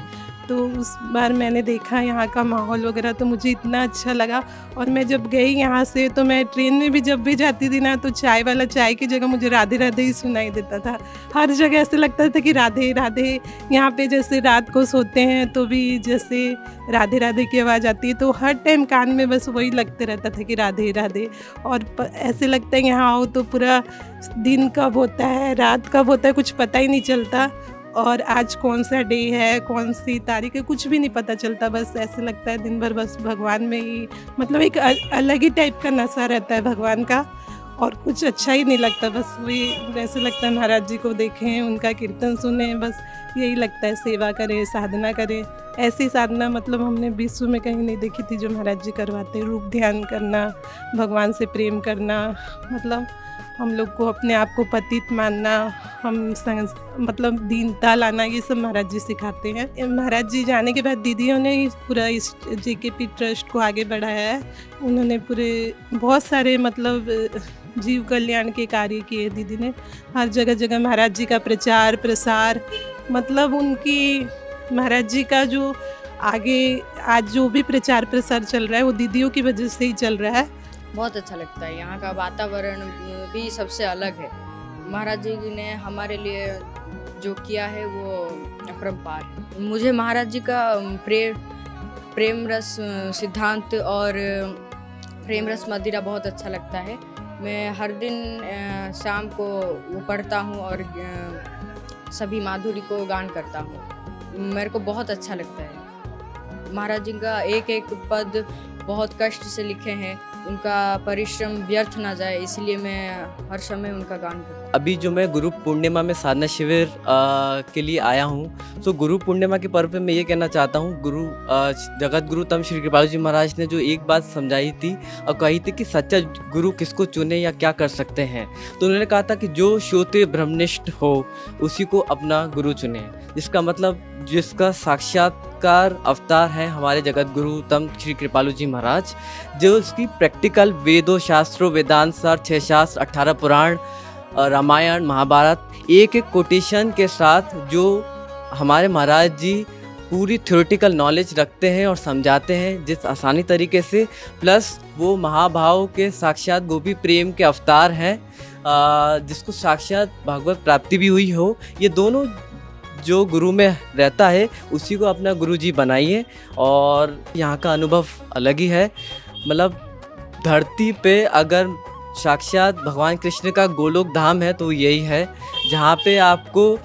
तो उस बार मैंने देखा यहाँ का माहौल वगैरह, तो मुझे इतना अच्छा लगा। और मैं जब गई यहाँ से, तो मैं ट्रेन में भी जब भी जाती थी ना, तो चाय वाला चाय की जगह मुझे राधे राधे ही सुनाई देता था। हर जगह ऐसे लगता था कि राधे राधे। यहाँ पे जैसे रात को सोते हैं तो भी जैसे राधे राधे की आवाज़ आती है, तो हर टाइम कान में बस वही लगते रहता था कि राधे राधे। और ऐसे लगता है यहाँ आओ तो पूरा दिन कब होता है, रात कब होता है, कुछ पता ही नहीं चलता। और आज कौन सा डे है, कौन सी तारीख है, कुछ भी नहीं पता चलता। बस ऐसे लगता है दिन भर बस भगवान में ही, मतलब एक अलग ही टाइप का नशा रहता है भगवान का, और कुछ अच्छा ही नहीं लगता। बस वही ऐसे लगता है महाराज जी को देखें, उनका कीर्तन सुने, बस यही लगता है। सेवा करें, साधना करें। ऐसी साधना मतलब हमने विश्व में कहीं नहीं देखी थी जो महाराज जी करवाते। रूप ध्यान करना, भगवान से प्रेम करना, मतलब हम लोग को अपने आप को पतित मानना, मतलब दीनता लाना, ये सब महाराज जी सिखाते हैं। महाराज जी जाने के बाद दीदियों ने पूरा इस JKP ट्रस्ट को आगे बढ़ाया है। उन्होंने पूरे बहुत सारे मतलब जीव कल्याण के कार्य किए दीदी ने। हर जगह जगह महाराज जी का प्रचार प्रसार, मतलब उनकी महाराज जी का जो आगे आज जो भी प्रचार प्रसार चल रहा है वो दीदियों की वजह से ही चल रहा है। बहुत अच्छा लगता है। यहाँ का वातावरण भी सबसे अलग है। महाराज जी ने हमारे लिए जो किया है वो अपरंपार है। मुझे महाराज जी का प्रेम रस सिद्धांत और प्रेम रस मदिरा बहुत अच्छा लगता है। मैं हर दिन शाम को वो पढ़ता हूँ और सभी माधुरी को गान करता हूँ। मेरे को बहुत अच्छा लगता है। महाराज जी का एक एक पद बहुत कष्ट से लिखे हैं, उनका परिश्रम व्यर्थ ना जाए, इसलिए मैं हर समय उनका गान करता हूँ। अभी जो मैं गुरु पूर्णिमा में साधना शिविर के लिए आया हूँ, तो गुरु पूर्णिमा के पर्व पे मैं ये कहना चाहता हूँ, जगत गुरु तम श्री कृपालु जी महाराज ने जो एक बात समझाई थी और कही थी कि सच्चा गुरु किसको चुने या क्या कर सकते हैं, तो उन्होंने कहा था कि जो श्रोते ब्रह्मनिष्ठ हो उसी को अपना गुरु चुने। जिसका मतलब जिसका साक्षात्कार अवतार है हमारे जगत गुरु तम श्री कृपालु जी महाराज, जो उसकी प्रैक्टिकल वेदों शास्त्रों वेदांत सार 6 शास्त्र 18 पुराण रामायण महाभारत एक एक कोटेशन के साथ जो हमारे महाराज जी पूरी थ्योरेटिकल नॉलेज रखते हैं और समझाते हैं जिस आसानी तरीके से, प्लस वो महाभाव के साक्षात गोपी प्रेम के अवतार हैं, जिसको साक्षात भागवत प्राप्ति भी हुई हो। ये दोनों जो गुरु में रहता है उसी को अपना गुरु जी बनाइए। और यहाँ का अनुभव अलग ही है। मतलब धरती पे अगर साक्षात भगवान कृष्ण का गोलोक धाम है तो यही है, जहाँ पे आपको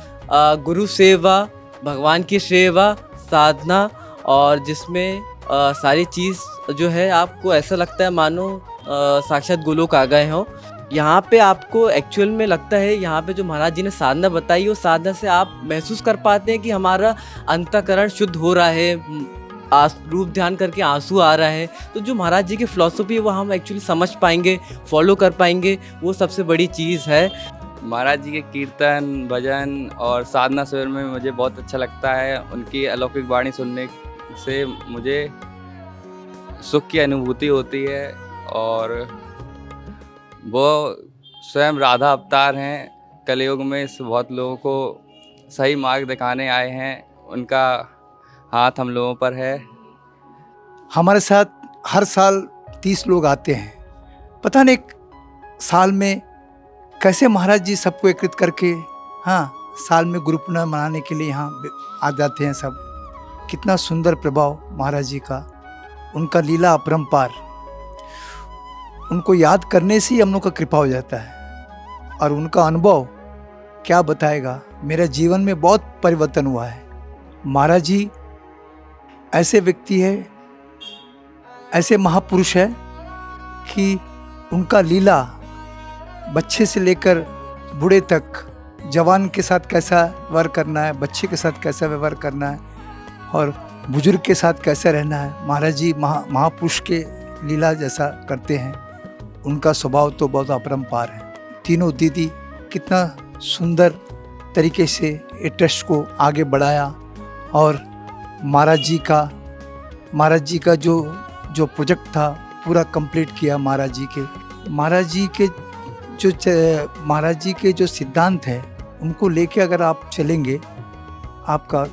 गुरु सेवा, भगवान की सेवा, साधना, और जिसमें सारी चीज़ जो है आपको ऐसा लगता है मानो साक्षात गोलोक आ गए हों। यहाँ पे आपको एक्चुअल में लगता है, यहाँ पे जो महाराज जी ने साधना बताई वो साधना से आप महसूस कर पाते हैं कि हमारा अंतःकरण शुद्ध हो रहा है, रूप ध्यान करके आंसू आ रहा है। तो जो महाराज जी की फ़िलॉसफी है वो हम एक्चुअली समझ पाएंगे, फॉलो कर पाएंगे, वो सबसे बड़ी चीज़ है। महाराज जी के कीर्तन भजन और साधना शिविर में मुझे बहुत अच्छा लगता है। उनकी अलौकिक वाणी सुनने से मुझे सुख की अनुभूति होती है, और वो स्वयं राधा अवतार हैं। कलयुग में इस बहुत लोगों को सही मार्ग दिखाने आए हैं। उनका हाथ हम लोगों पर है। हमारे साथ हर साल 30 लोग आते हैं। पता नहीं साल में कैसे महाराज जी सबको एकत्रित करके साल में गुरु पूर्णिमा मनाने के लिए यहाँ आ जाते हैं सब। कितना सुंदर प्रभाव महाराज जी का, उनका लीला अपरंपार। उनको याद करने से ही हम लोग का कृपा हो जाता है, और उनका अनुभव क्या बताएगा। मेरे जीवन में बहुत परिवर्तन हुआ है। महाराज जी ऐसे व्यक्ति है, ऐसे महापुरुष है कि उनका लीला बच्चे से लेकर बूढ़े तक, जवान के साथ कैसा व्यवहार करना है, बच्चे के साथ कैसा व्यवहार करना है, और बुजुर्ग के साथ कैसे रहना है, महाराज जी महापुरुष के लीला जैसा करते हैं। उनका स्वभाव तो बहुत अपरंपार है। तीनों दीदी कितना सुंदर तरीके से ये ट्रस्ट को आगे बढ़ाया, और महाराज जी का जो प्रोजेक्ट था पूरा कंप्लीट किया। महाराज जी के जो सिद्धांत है उनको लेके अगर आप चलेंगे, आपका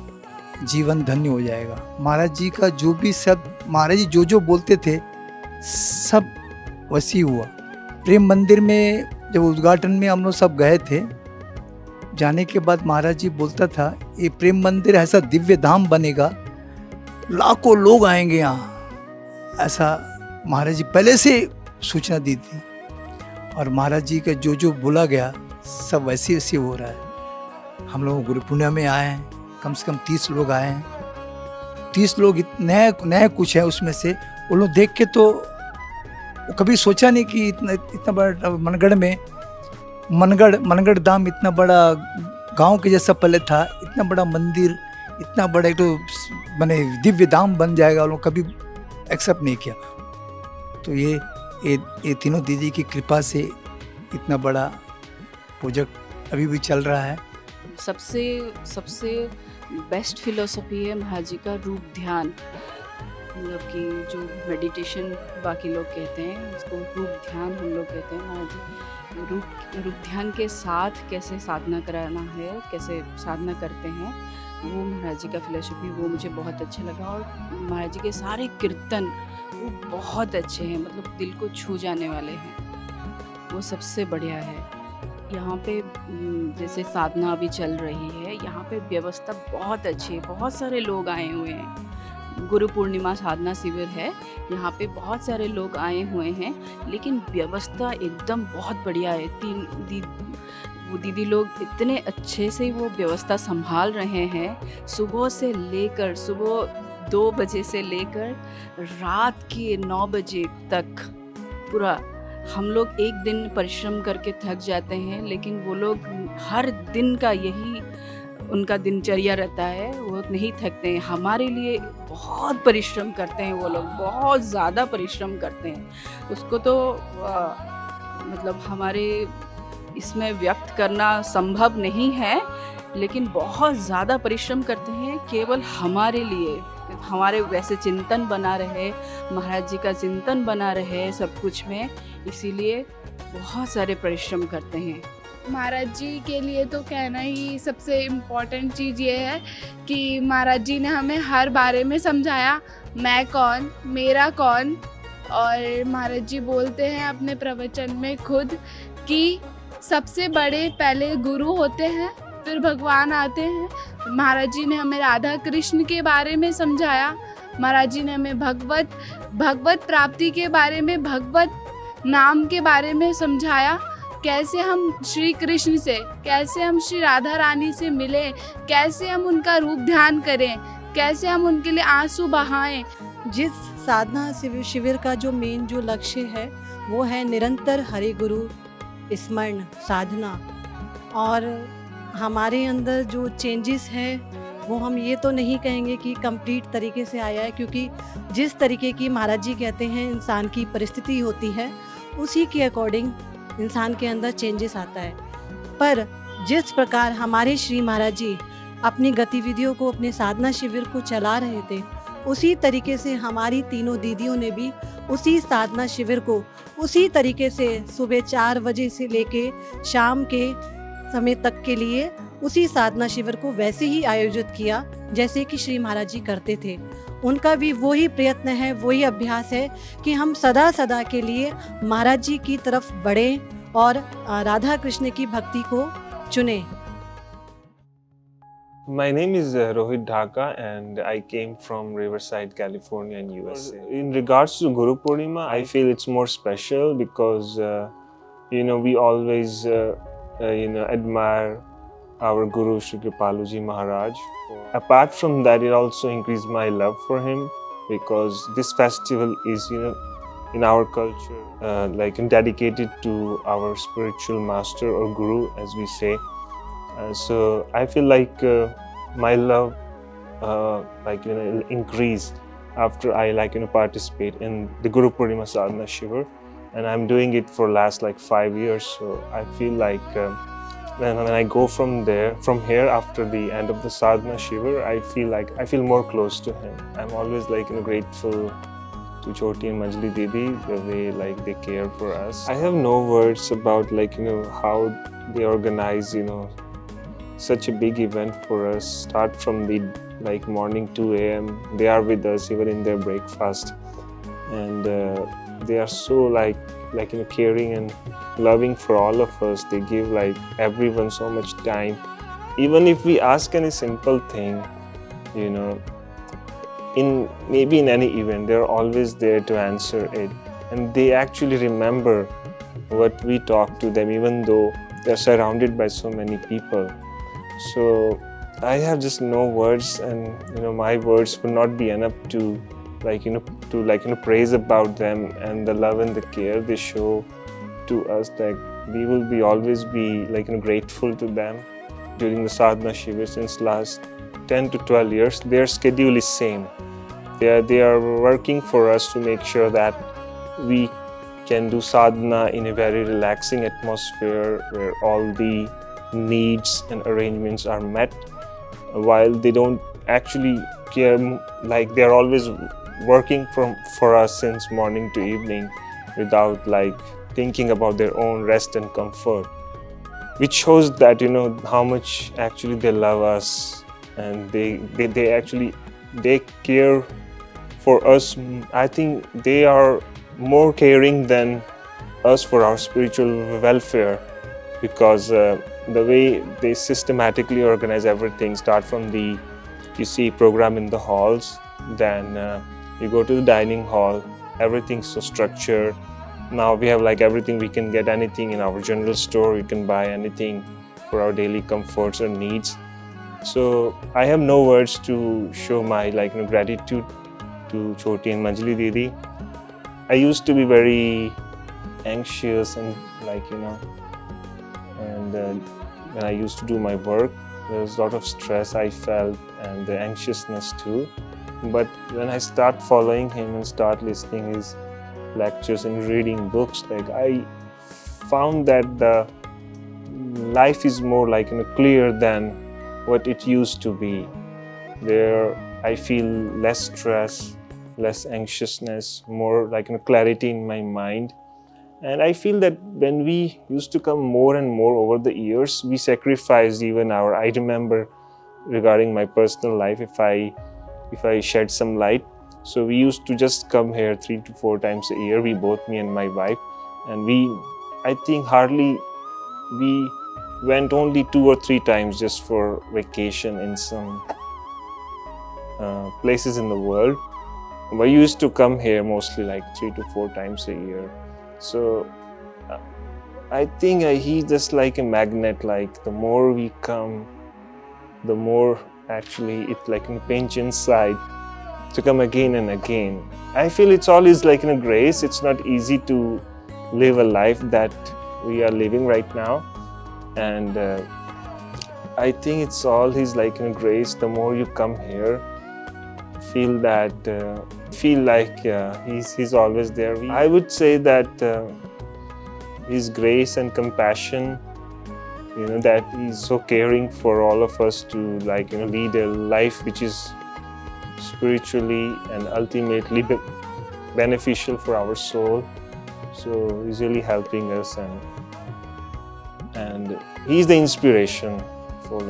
जीवन धन्य हो जाएगा। महाराज जी का जो भी सब, महाराज जी जो बोलते थे सब वैसी हुआ। प्रेम मंदिर में जब उद्घाटन में हम लोग सब गए थे, जाने के बाद महाराज जी बोलता था ये प्रेम मंदिर ऐसा दिव्य धाम बनेगा, लाखों लोग आएंगे यहाँ, ऐसा महाराज जी पहले से सूचना दी थी। और महाराज जी का जो बोला गया सब वैसे वैसे हो रहा है। हम लोग गुरु पूर्णिमा में आए हैं, कम से कम 30 लोग आए हैं। 30 लोग नए कुछ है उसमें से, वो लोग देख के तो कभी सोचा नहीं कि इतना बड़ा मनगढ़ में मनगढ़ धाम इतना बड़ा गांव के जैसा पहले था, इतना बड़ा मंदिर, इतना बड़ा एक तो माने दिव्य धाम बन जाएगा, वो लोग कभी एक्सेप्ट नहीं किया। तो ये तीनों दीदी की कृपा से इतना बड़ा प्रोजेक्ट अभी भी चल रहा है। सबसे बेस्ट फिलोसफी है महाराज जी का रूप ध्यान, मतलब कि जो मेडिटेशन बाकी लोग कहते हैं उसको रूप ध्यान हम लोग कहते हैं। महाराज जी रूप ध्यान के साथ कैसे साधना कराना है, कैसे साधना करते हैं, वो महाराज जी का फिलोसफी वो मुझे बहुत अच्छा लगा। और महाराज जी के सारे कीर्तन वो बहुत अच्छे हैं, मतलब दिल को छू जाने वाले हैं, वो सबसे बढ़िया है। यहाँ पे जैसे साधना अभी चल रही है, यहाँ पे व्यवस्था बहुत अच्छी है, बहुत सारे लोग आए हुए हैं। गुरु पूर्णिमा साधना शिविर है, यहाँ पे बहुत सारे लोग आए हुए हैं, लेकिन व्यवस्था एकदम बहुत बढ़िया है। वो दीदी लोग इतने अच्छे से वो व्यवस्था संभाल रहे हैं, सुबह 2 बजे से लेकर रात के 9 बजे तक पूरा। हम लोग एक दिन परिश्रम करके थक जाते हैं, लेकिन वो लोग हर दिन का यही उनका दिनचर्या रहता है, वो नहीं थकते हैं। हमारे लिए बहुत परिश्रम करते हैं वो लोग, बहुत ज़्यादा परिश्रम करते हैं। उसको तो मतलब हमारे इसमें व्यक्त करना संभव नहीं है, लेकिन बहुत ज़्यादा परिश्रम करते हैं केवल हमारे लिए, हमारे वैसे चिंतन बना रहे, महाराज जी का चिंतन बना रहे सब कुछ में, इसीलिए बहुत सारे परिश्रम करते हैं। महाराज जी के लिए तो कहना ही सबसे इम्पोर्टेंट चीज़ ये है कि महाराज जी ने हमें हर बारे में समझाया, मैं कौन, मेरा कौन। और महाराज जी बोलते हैं अपने प्रवचन में खुद कि सबसे बड़े पहले गुरु होते हैं, फिर भगवान आते हैं। महाराज जी ने हमें राधा कृष्ण के बारे में समझाया, महाराज जी ने हमें भगवत प्राप्ति के बारे में, भगवत नाम के बारे में समझाया, कैसे हम श्री कृष्ण से, कैसे हम श्री राधा रानी से मिलें, कैसे हम उनका रूप ध्यान करें, कैसे हम उनके लिए आंसू बहाएं। जिस साधना शिविर का जो मेन जो लक्ष्य है वो है निरंतर हरि गुरु स्मरण साधना। और हमारे अंदर जो चेंजेस है वो हम ये तो नहीं कहेंगे कि कंप्लीट तरीके से आया है, क्योंकि जिस तरीके की महाराज जी कहते हैं इंसान की परिस्थिति होती है, उसी के अकॉर्डिंग इंसान के अंदर चेंजेस आता है। पर जिस प्रकार हमारे श्री महाराज जी अपनी गतिविधियों को, अपने साधना शिविर को चला रहे थे, उसी तरीके से हमारी तीनों दीदियों ने भी उसी साधना शिविर को उसी तरीके से सुबह 4 बजे से लेके शाम के समय तक के लिए उसी साधना शिविर को वैसे ही आयोजित किया जैसे कि श्री महाराज जी करते थे। उनका भी वही प्रयत्न है, वही अभ्यास है कि हम सदा सदा के लिए महाराज जी की तरफ बढ़ें और राधा कृष्ण की भक्ति को चुनें। My name is Rohit Dhaka and I came from Riverside, California in USA. In regards to Guru Purnima, I feel it's more special because we always admire our Guru Shri Kripaluji Maharaj. Apart from that, it also increased my love for him because this festival is in our culture dedicated to our spiritual master or Guru, as we say. So I feel like my love increase after I participate in the Guru Purnima Sadhana Shivar, and I'm doing it for last 5 years. So I feel like when I go from here after the end of the Sadhana Shivar, I feel more close to him. I'm always grateful to Choti and Manjali Didi, the way they care for us. I have no words about how they organize such a big event for us. Start from the morning 2 a.m. They are with us even in their breakfast, and they are so caring and loving for all of us. They give everyone so much time. Even if we ask any simple thing, in any event, they're always there to answer it, and they actually remember what we talk to them, even though they're surrounded by so many people. So I have just no words, and my words would not be enough to praise about them and the love and the care they show to us. We will always be grateful to them. During the sadhana shivir since last 10 to 12 years, their schedule is same. They are working for us to make sure that we can do sadhana in a very relaxing atmosphere where all the needs and arrangements are met, while they don't actually care. They're always working for us since morning to evening without thinking about their own rest and comfort, which shows that how much actually they love us, and they care for us. I think they are more caring than us for our spiritual welfare, because the way they systematically organize everything, start from the program in the halls, then you go to the dining hall, everything's so structured. Now we have everything. We can get anything in our general store. We can buy anything for our daily comforts and needs. So I have no words to show my gratitude to Choti and Manjali Didi. I used to be very anxious and when I used to do my work, there was a lot of stress I felt and the anxiousness too. But when I start following him and start listening his lectures and reading books, I found that the life is more clear than what it used to be. There I feel less stress, less anxiousness, more clarity in my mind. And I feel that when we used to come more and more over the years, we sacrificed even I remember regarding my personal life, if I shed some light. So we used to just come here 3 to 4 times a year, me and my wife. And I think hardly we went only 2 or 3 times just for vacation in some places in the world. We used to come here mostly 3 to 4 times a year. So I think he's just like a magnet. The more we come, the more actually it a pinch inside to come again and again. I feel it's always a grace. It's not easy to live a life that we are living right now, and I think it's all his grace. The more you come here, feel he's always there. I would say that his grace and compassion, that he's so caring for all of us to lead a life which is spiritually and ultimately beneficial for our soul. So he's really helping us, and he's the inspiration for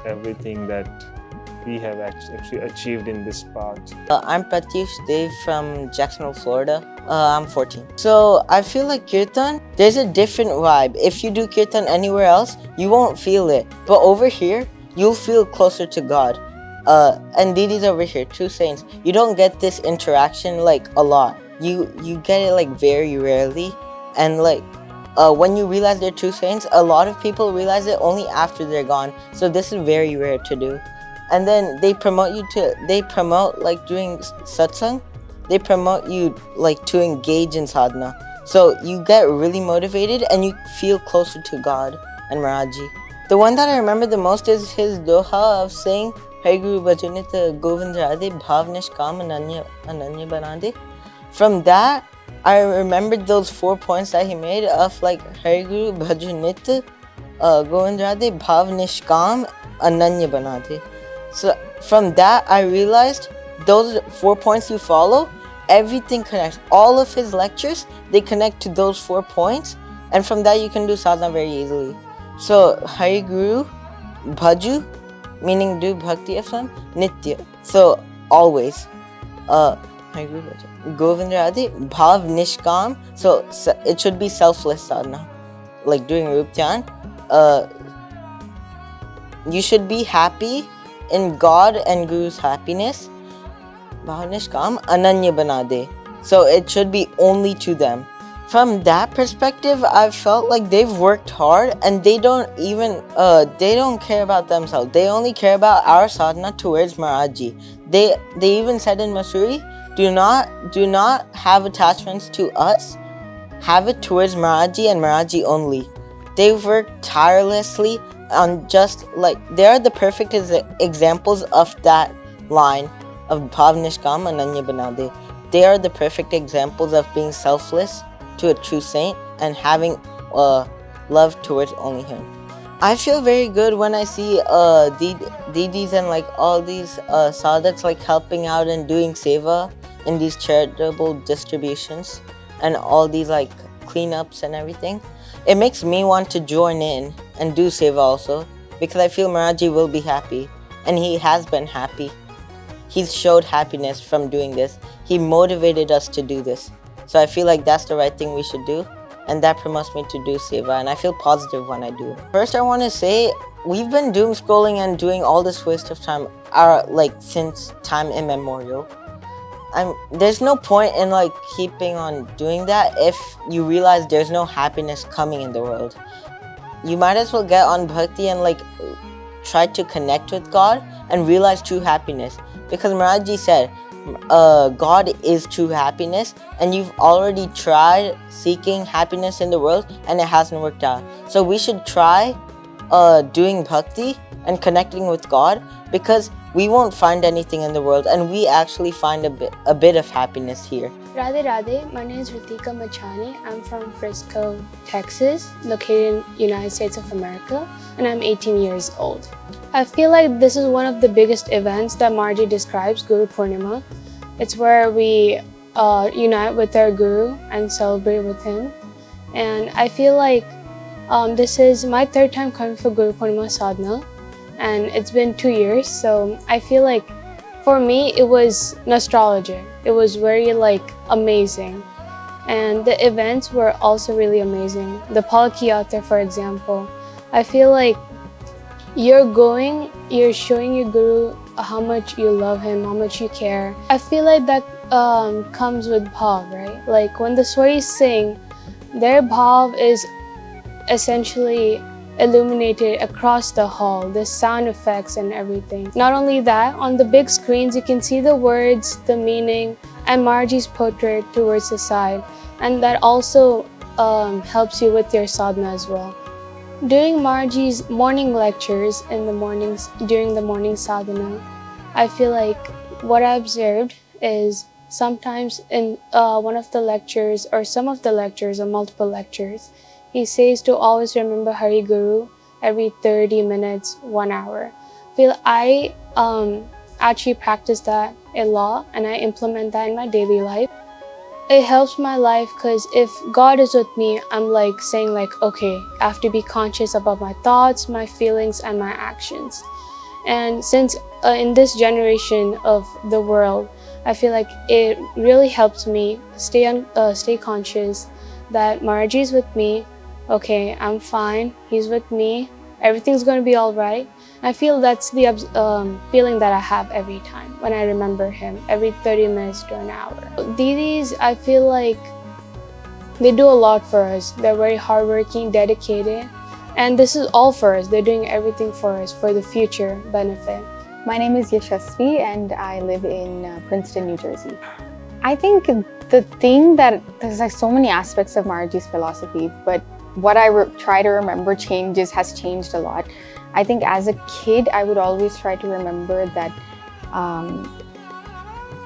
everything that we have actually achieved in this path. I'm Pratyush Dev from Jacksonville, Florida. I'm 14. So I feel like Kirtan, there's a different vibe. If you do Kirtan anywhere else, you won't feel it. But over here, you'll feel closer to God. And Didi's over here, true saints. You don't get this interaction a lot. You get it very rarely. And when you realize they're true saints, a lot of people realize it only after they're gone. So this is very rare to do. And then they promote doing satsang. They promote you to engage in sadhana. So you get really motivated and you feel closer to God and Maharaj-ji. The one that I remember the most is his doha of saying, Hari Guru Bhajanit Govind Radhe Bhav Nishkam Ananya Banade. From that, I remembered those 4 points that he made of Hari Guru Bhajanit Govind Radhe Bhav Nishkam Ananya Banade. So from that, I realized those 4 points you follow, everything connects. All of his lectures, they connect to those 4 points. And from that, you can do sadhana very easily. So Hari Guru Bhaju, meaning do bhakti of some, Nitya. So always. Govind Radhe, Bhav Nishkam. So it should be selfless sadhana. Like doing Rup Dhyan. You should be happy in God and Guru's happiness. Bhav Nishkam, Ananya Banade. So it should be only to them. From that perspective, I felt like they've worked hard and they don't even, they don't care about themselves. They only care about our sadhana towards Maharajji. They even said in Masuri, do not have attachments to us. Have it towards Maharajji and Maharajji only. They've worked tirelessly on just like, they are the perfect examples of that line of Bhav Nishkam Ananya Banade. They are the perfect examples of being selfless to a true saint and having love towards only him. I feel very good when I see Didis and like all these sadhaks like helping out and doing seva in these charitable distributions and all these like cleanups and everything. It makes me want to join in and do seva also because I feel Maharajji will be happy and he has been happy. He's showed happiness from doing this. He motivated us to do this. So I feel like that's the right thing we should do, and that promotes me to do seva, and I feel positive when I do it. First, I want to say we've been doom scrolling and doing all this waste of time, since time immemorial. There's no point in like keeping on doing that if you realize there's no happiness coming in the world. You might as well get on bhakti and like try to connect with God and realize true happiness, because Maharajji said, God is true happiness, and you've already tried seeking happiness in the world and it hasn't worked out. So we should try doing bhakti and connecting with God, because we won't find anything in the world and we actually find a bit of happiness here. Radhe Radhe, my name is Ritika Machani. I'm from Frisco, Texas, located in the United States of America, and I'm 18 years old. I feel like this is one of the biggest events that Maharajji describes, Guru Purnima. It's where we unite with our Guru and celebrate with him. And I feel like this is my third time coming for Guru Purnima Sadhana, and it's been 2 years. So I feel like for me, it was nostalgic. It was very like amazing. And the events were also really amazing. The Palaki Yatra, for example. I feel like you're showing your Guru how much you love him, how much you care. I feel like that comes with bhav, right? Like when the Swaris sing, their bhav is essentially illuminated across the hall, the sound effects and everything. Not only that, on the big screens you can see the words, the meaning, and Maharajji's portrait towards the side, and that also helps you with your sadhana as well. During Maharajji's morning lectures in the mornings, during the morning sadhana, I feel like what I observed is sometimes in one of the lectures or some of the lectures or multiple lectures, he says to always remember Hari Guru every 30 minutes, 1 hour. I actually practice that a lot and I implement that in my daily life. It helps my life because if God is with me, I'm like saying like, okay, I have to be conscious about my thoughts, my feelings, and my actions. And since in this generation of the world, I feel like it really helps me stay conscious that Maharajji is with me. Okay, I'm fine, he's with me, everything's going to be all right. I feel that's the feeling that I have every time when I remember him, every 30 minutes to an hour. Didis, I feel like they do a lot for us. They're very hardworking, dedicated, and this is all for us. They're doing everything for us for the future benefit. My name is Yashasvi and I live in Princeton, New Jersey. I think the thing that there's like so many aspects of Maharajji's philosophy, but what I try to remember has changed a lot. I think as a kid, I would always try to remember that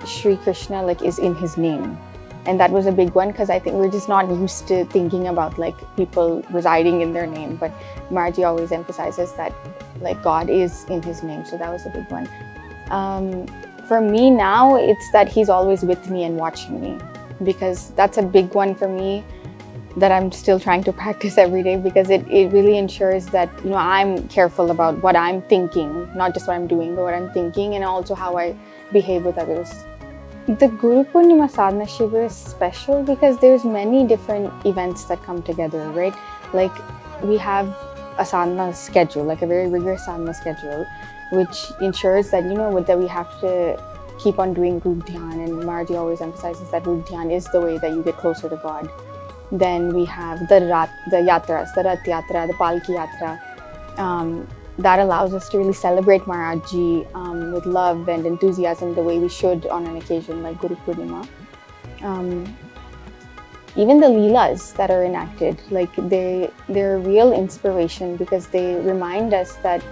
Shri Krishna like is in his name. And that was a big one because I think we're just not used to thinking about like people residing in their name. But Maharajji always emphasizes that like God is in his name. So that was a big one. For me now, it's that he's always with me and watching me, because that's a big one for me. that I'm still trying to practice every day, because it really ensures that, you know, I'm careful about what I'm thinking, not just what I'm doing, but what I'm thinking, and also how I behave with others. The Guru Purnima Sadhana Shivir is special because there's many different events that come together, right? Like we have a sadhana schedule, like a very rigorous sadhana schedule, which ensures that, you know, that we have to keep on doing Roop Dhyan, and Maharaji always emphasizes that Roop Dhyan is the way that you get closer to God. Then we have the yatras, the Rath Yatra, the Palki Yatra. That allows us to really celebrate Maharaji with love and enthusiasm the way we should on an occasion like Guru Purnima. Even the Leelas that are enacted, like they're real inspiration, because they remind us that,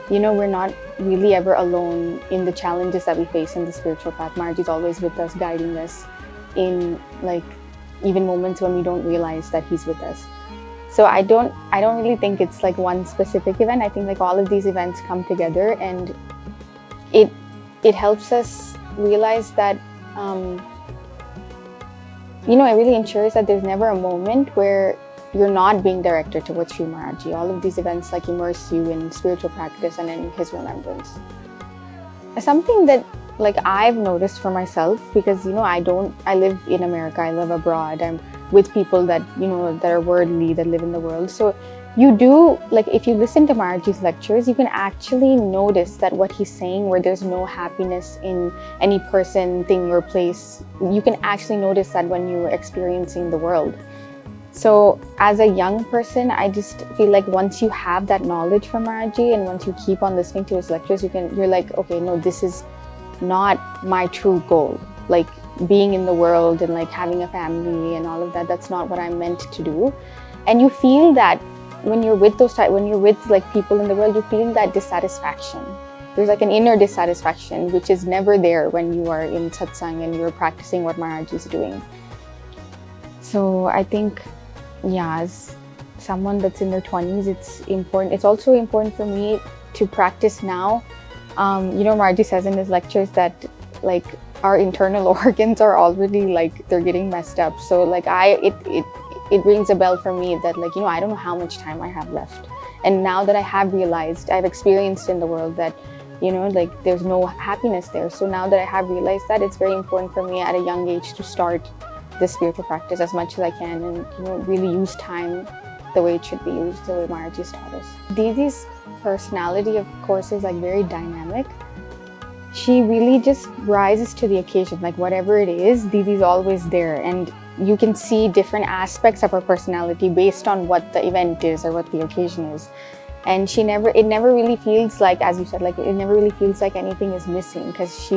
you know, we're not really ever alone in the challenges that we face in the spiritual path. Maharaji is always with us, guiding us in like even moments when we don't realize that he's with us. So I don't really think it's like one specific event. I think like all of these events come together, and it helps us realize that you know, it really ensures that there's never a moment where you're not being directed towards Sri Maharaji. All of these events like immerse you in spiritual practice and in his remembrance. Something that like I've noticed for myself, because, you know, I live in America, I live abroad, I'm with people that, you know, that are worldly, that live in the world. So you do, like if you listen to Maharaji's lectures, you can actually notice that what he's saying, where there's no happiness in any person, thing, or place, you can actually notice that when you're experiencing the world. So as a young person, I just feel like once you have that knowledge from Maharaji, and once you keep on listening to his lectures, you're like, okay, no, this is not my true goal. Like being in the world and like having a family and all of that, that's not what I'm meant to do. And you feel that when you're with like people in the world, you feel that dissatisfaction. There's like an inner dissatisfaction which is never there when you are in satsang and you're practicing what Maharaji is doing. So I think, yeah, as someone that's in their 20s, it's important. It's also important for me to practice now. You know, Maharaji says in his lectures that like our internal organs are already like, they're getting messed up. So like it rings a bell for me that like, you know, I don't know how much time I have left. And now that I have realized, I've experienced in the world that, you know, like there's no happiness there. So now that I have realized that, it's very important for me at a young age to start this spiritual practice as much as I can, and, you know, really use time the way it should be used, the way Maharaji has taught us. Didi's personality, of course, is like very dynamic. She really just rises to the occasion. Like whatever it is, Didi's always there, and you can see different aspects of her personality based on what the event is or what the occasion is. And it never really feels like, as you said, like it never really feels like anything is missing, because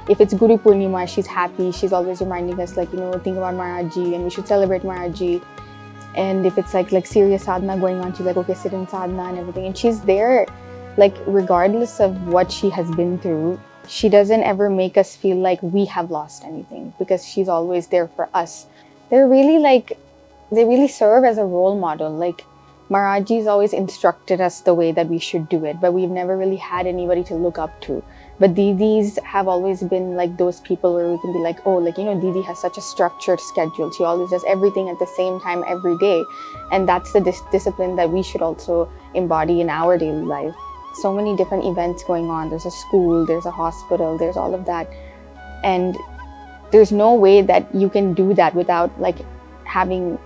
if it's Guru Purnima, she's happy. She's always reminding us, like, you know, think about Maharaji and we should celebrate Maharaji. And if it's like serious sadhana going on, she's like, okay, sit in sadhana and everything. And she's there, like regardless of what she has been through. She doesn't ever make us feel like we have lost anything, because she's always there for us. They really serve as a role model. Like Maharaji's always instructed us the way that we should do it, but we've never really had anybody to look up to. But Didis have always been like those people where we can be like, oh, like, you know, Didi has such a structured schedule. She always does everything at the same time every day. And that's the discipline that we should also embody in our daily life. So many different events going on. There's a school, there's a hospital, there's all of that. And there's no way that you can do that without like being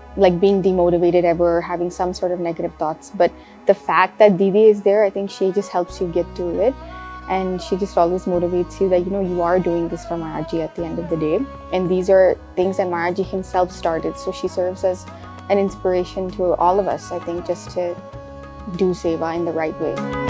demotivated ever, or having some sort of negative thoughts. But the fact that Didi is there, I think she just helps you get through it. And she just always motivates you that, you know, you are doing this for Maharaji at the end of the day. And these are things that Maharaji himself started. So she serves as an inspiration to all of us, I think, just to do seva in the right way.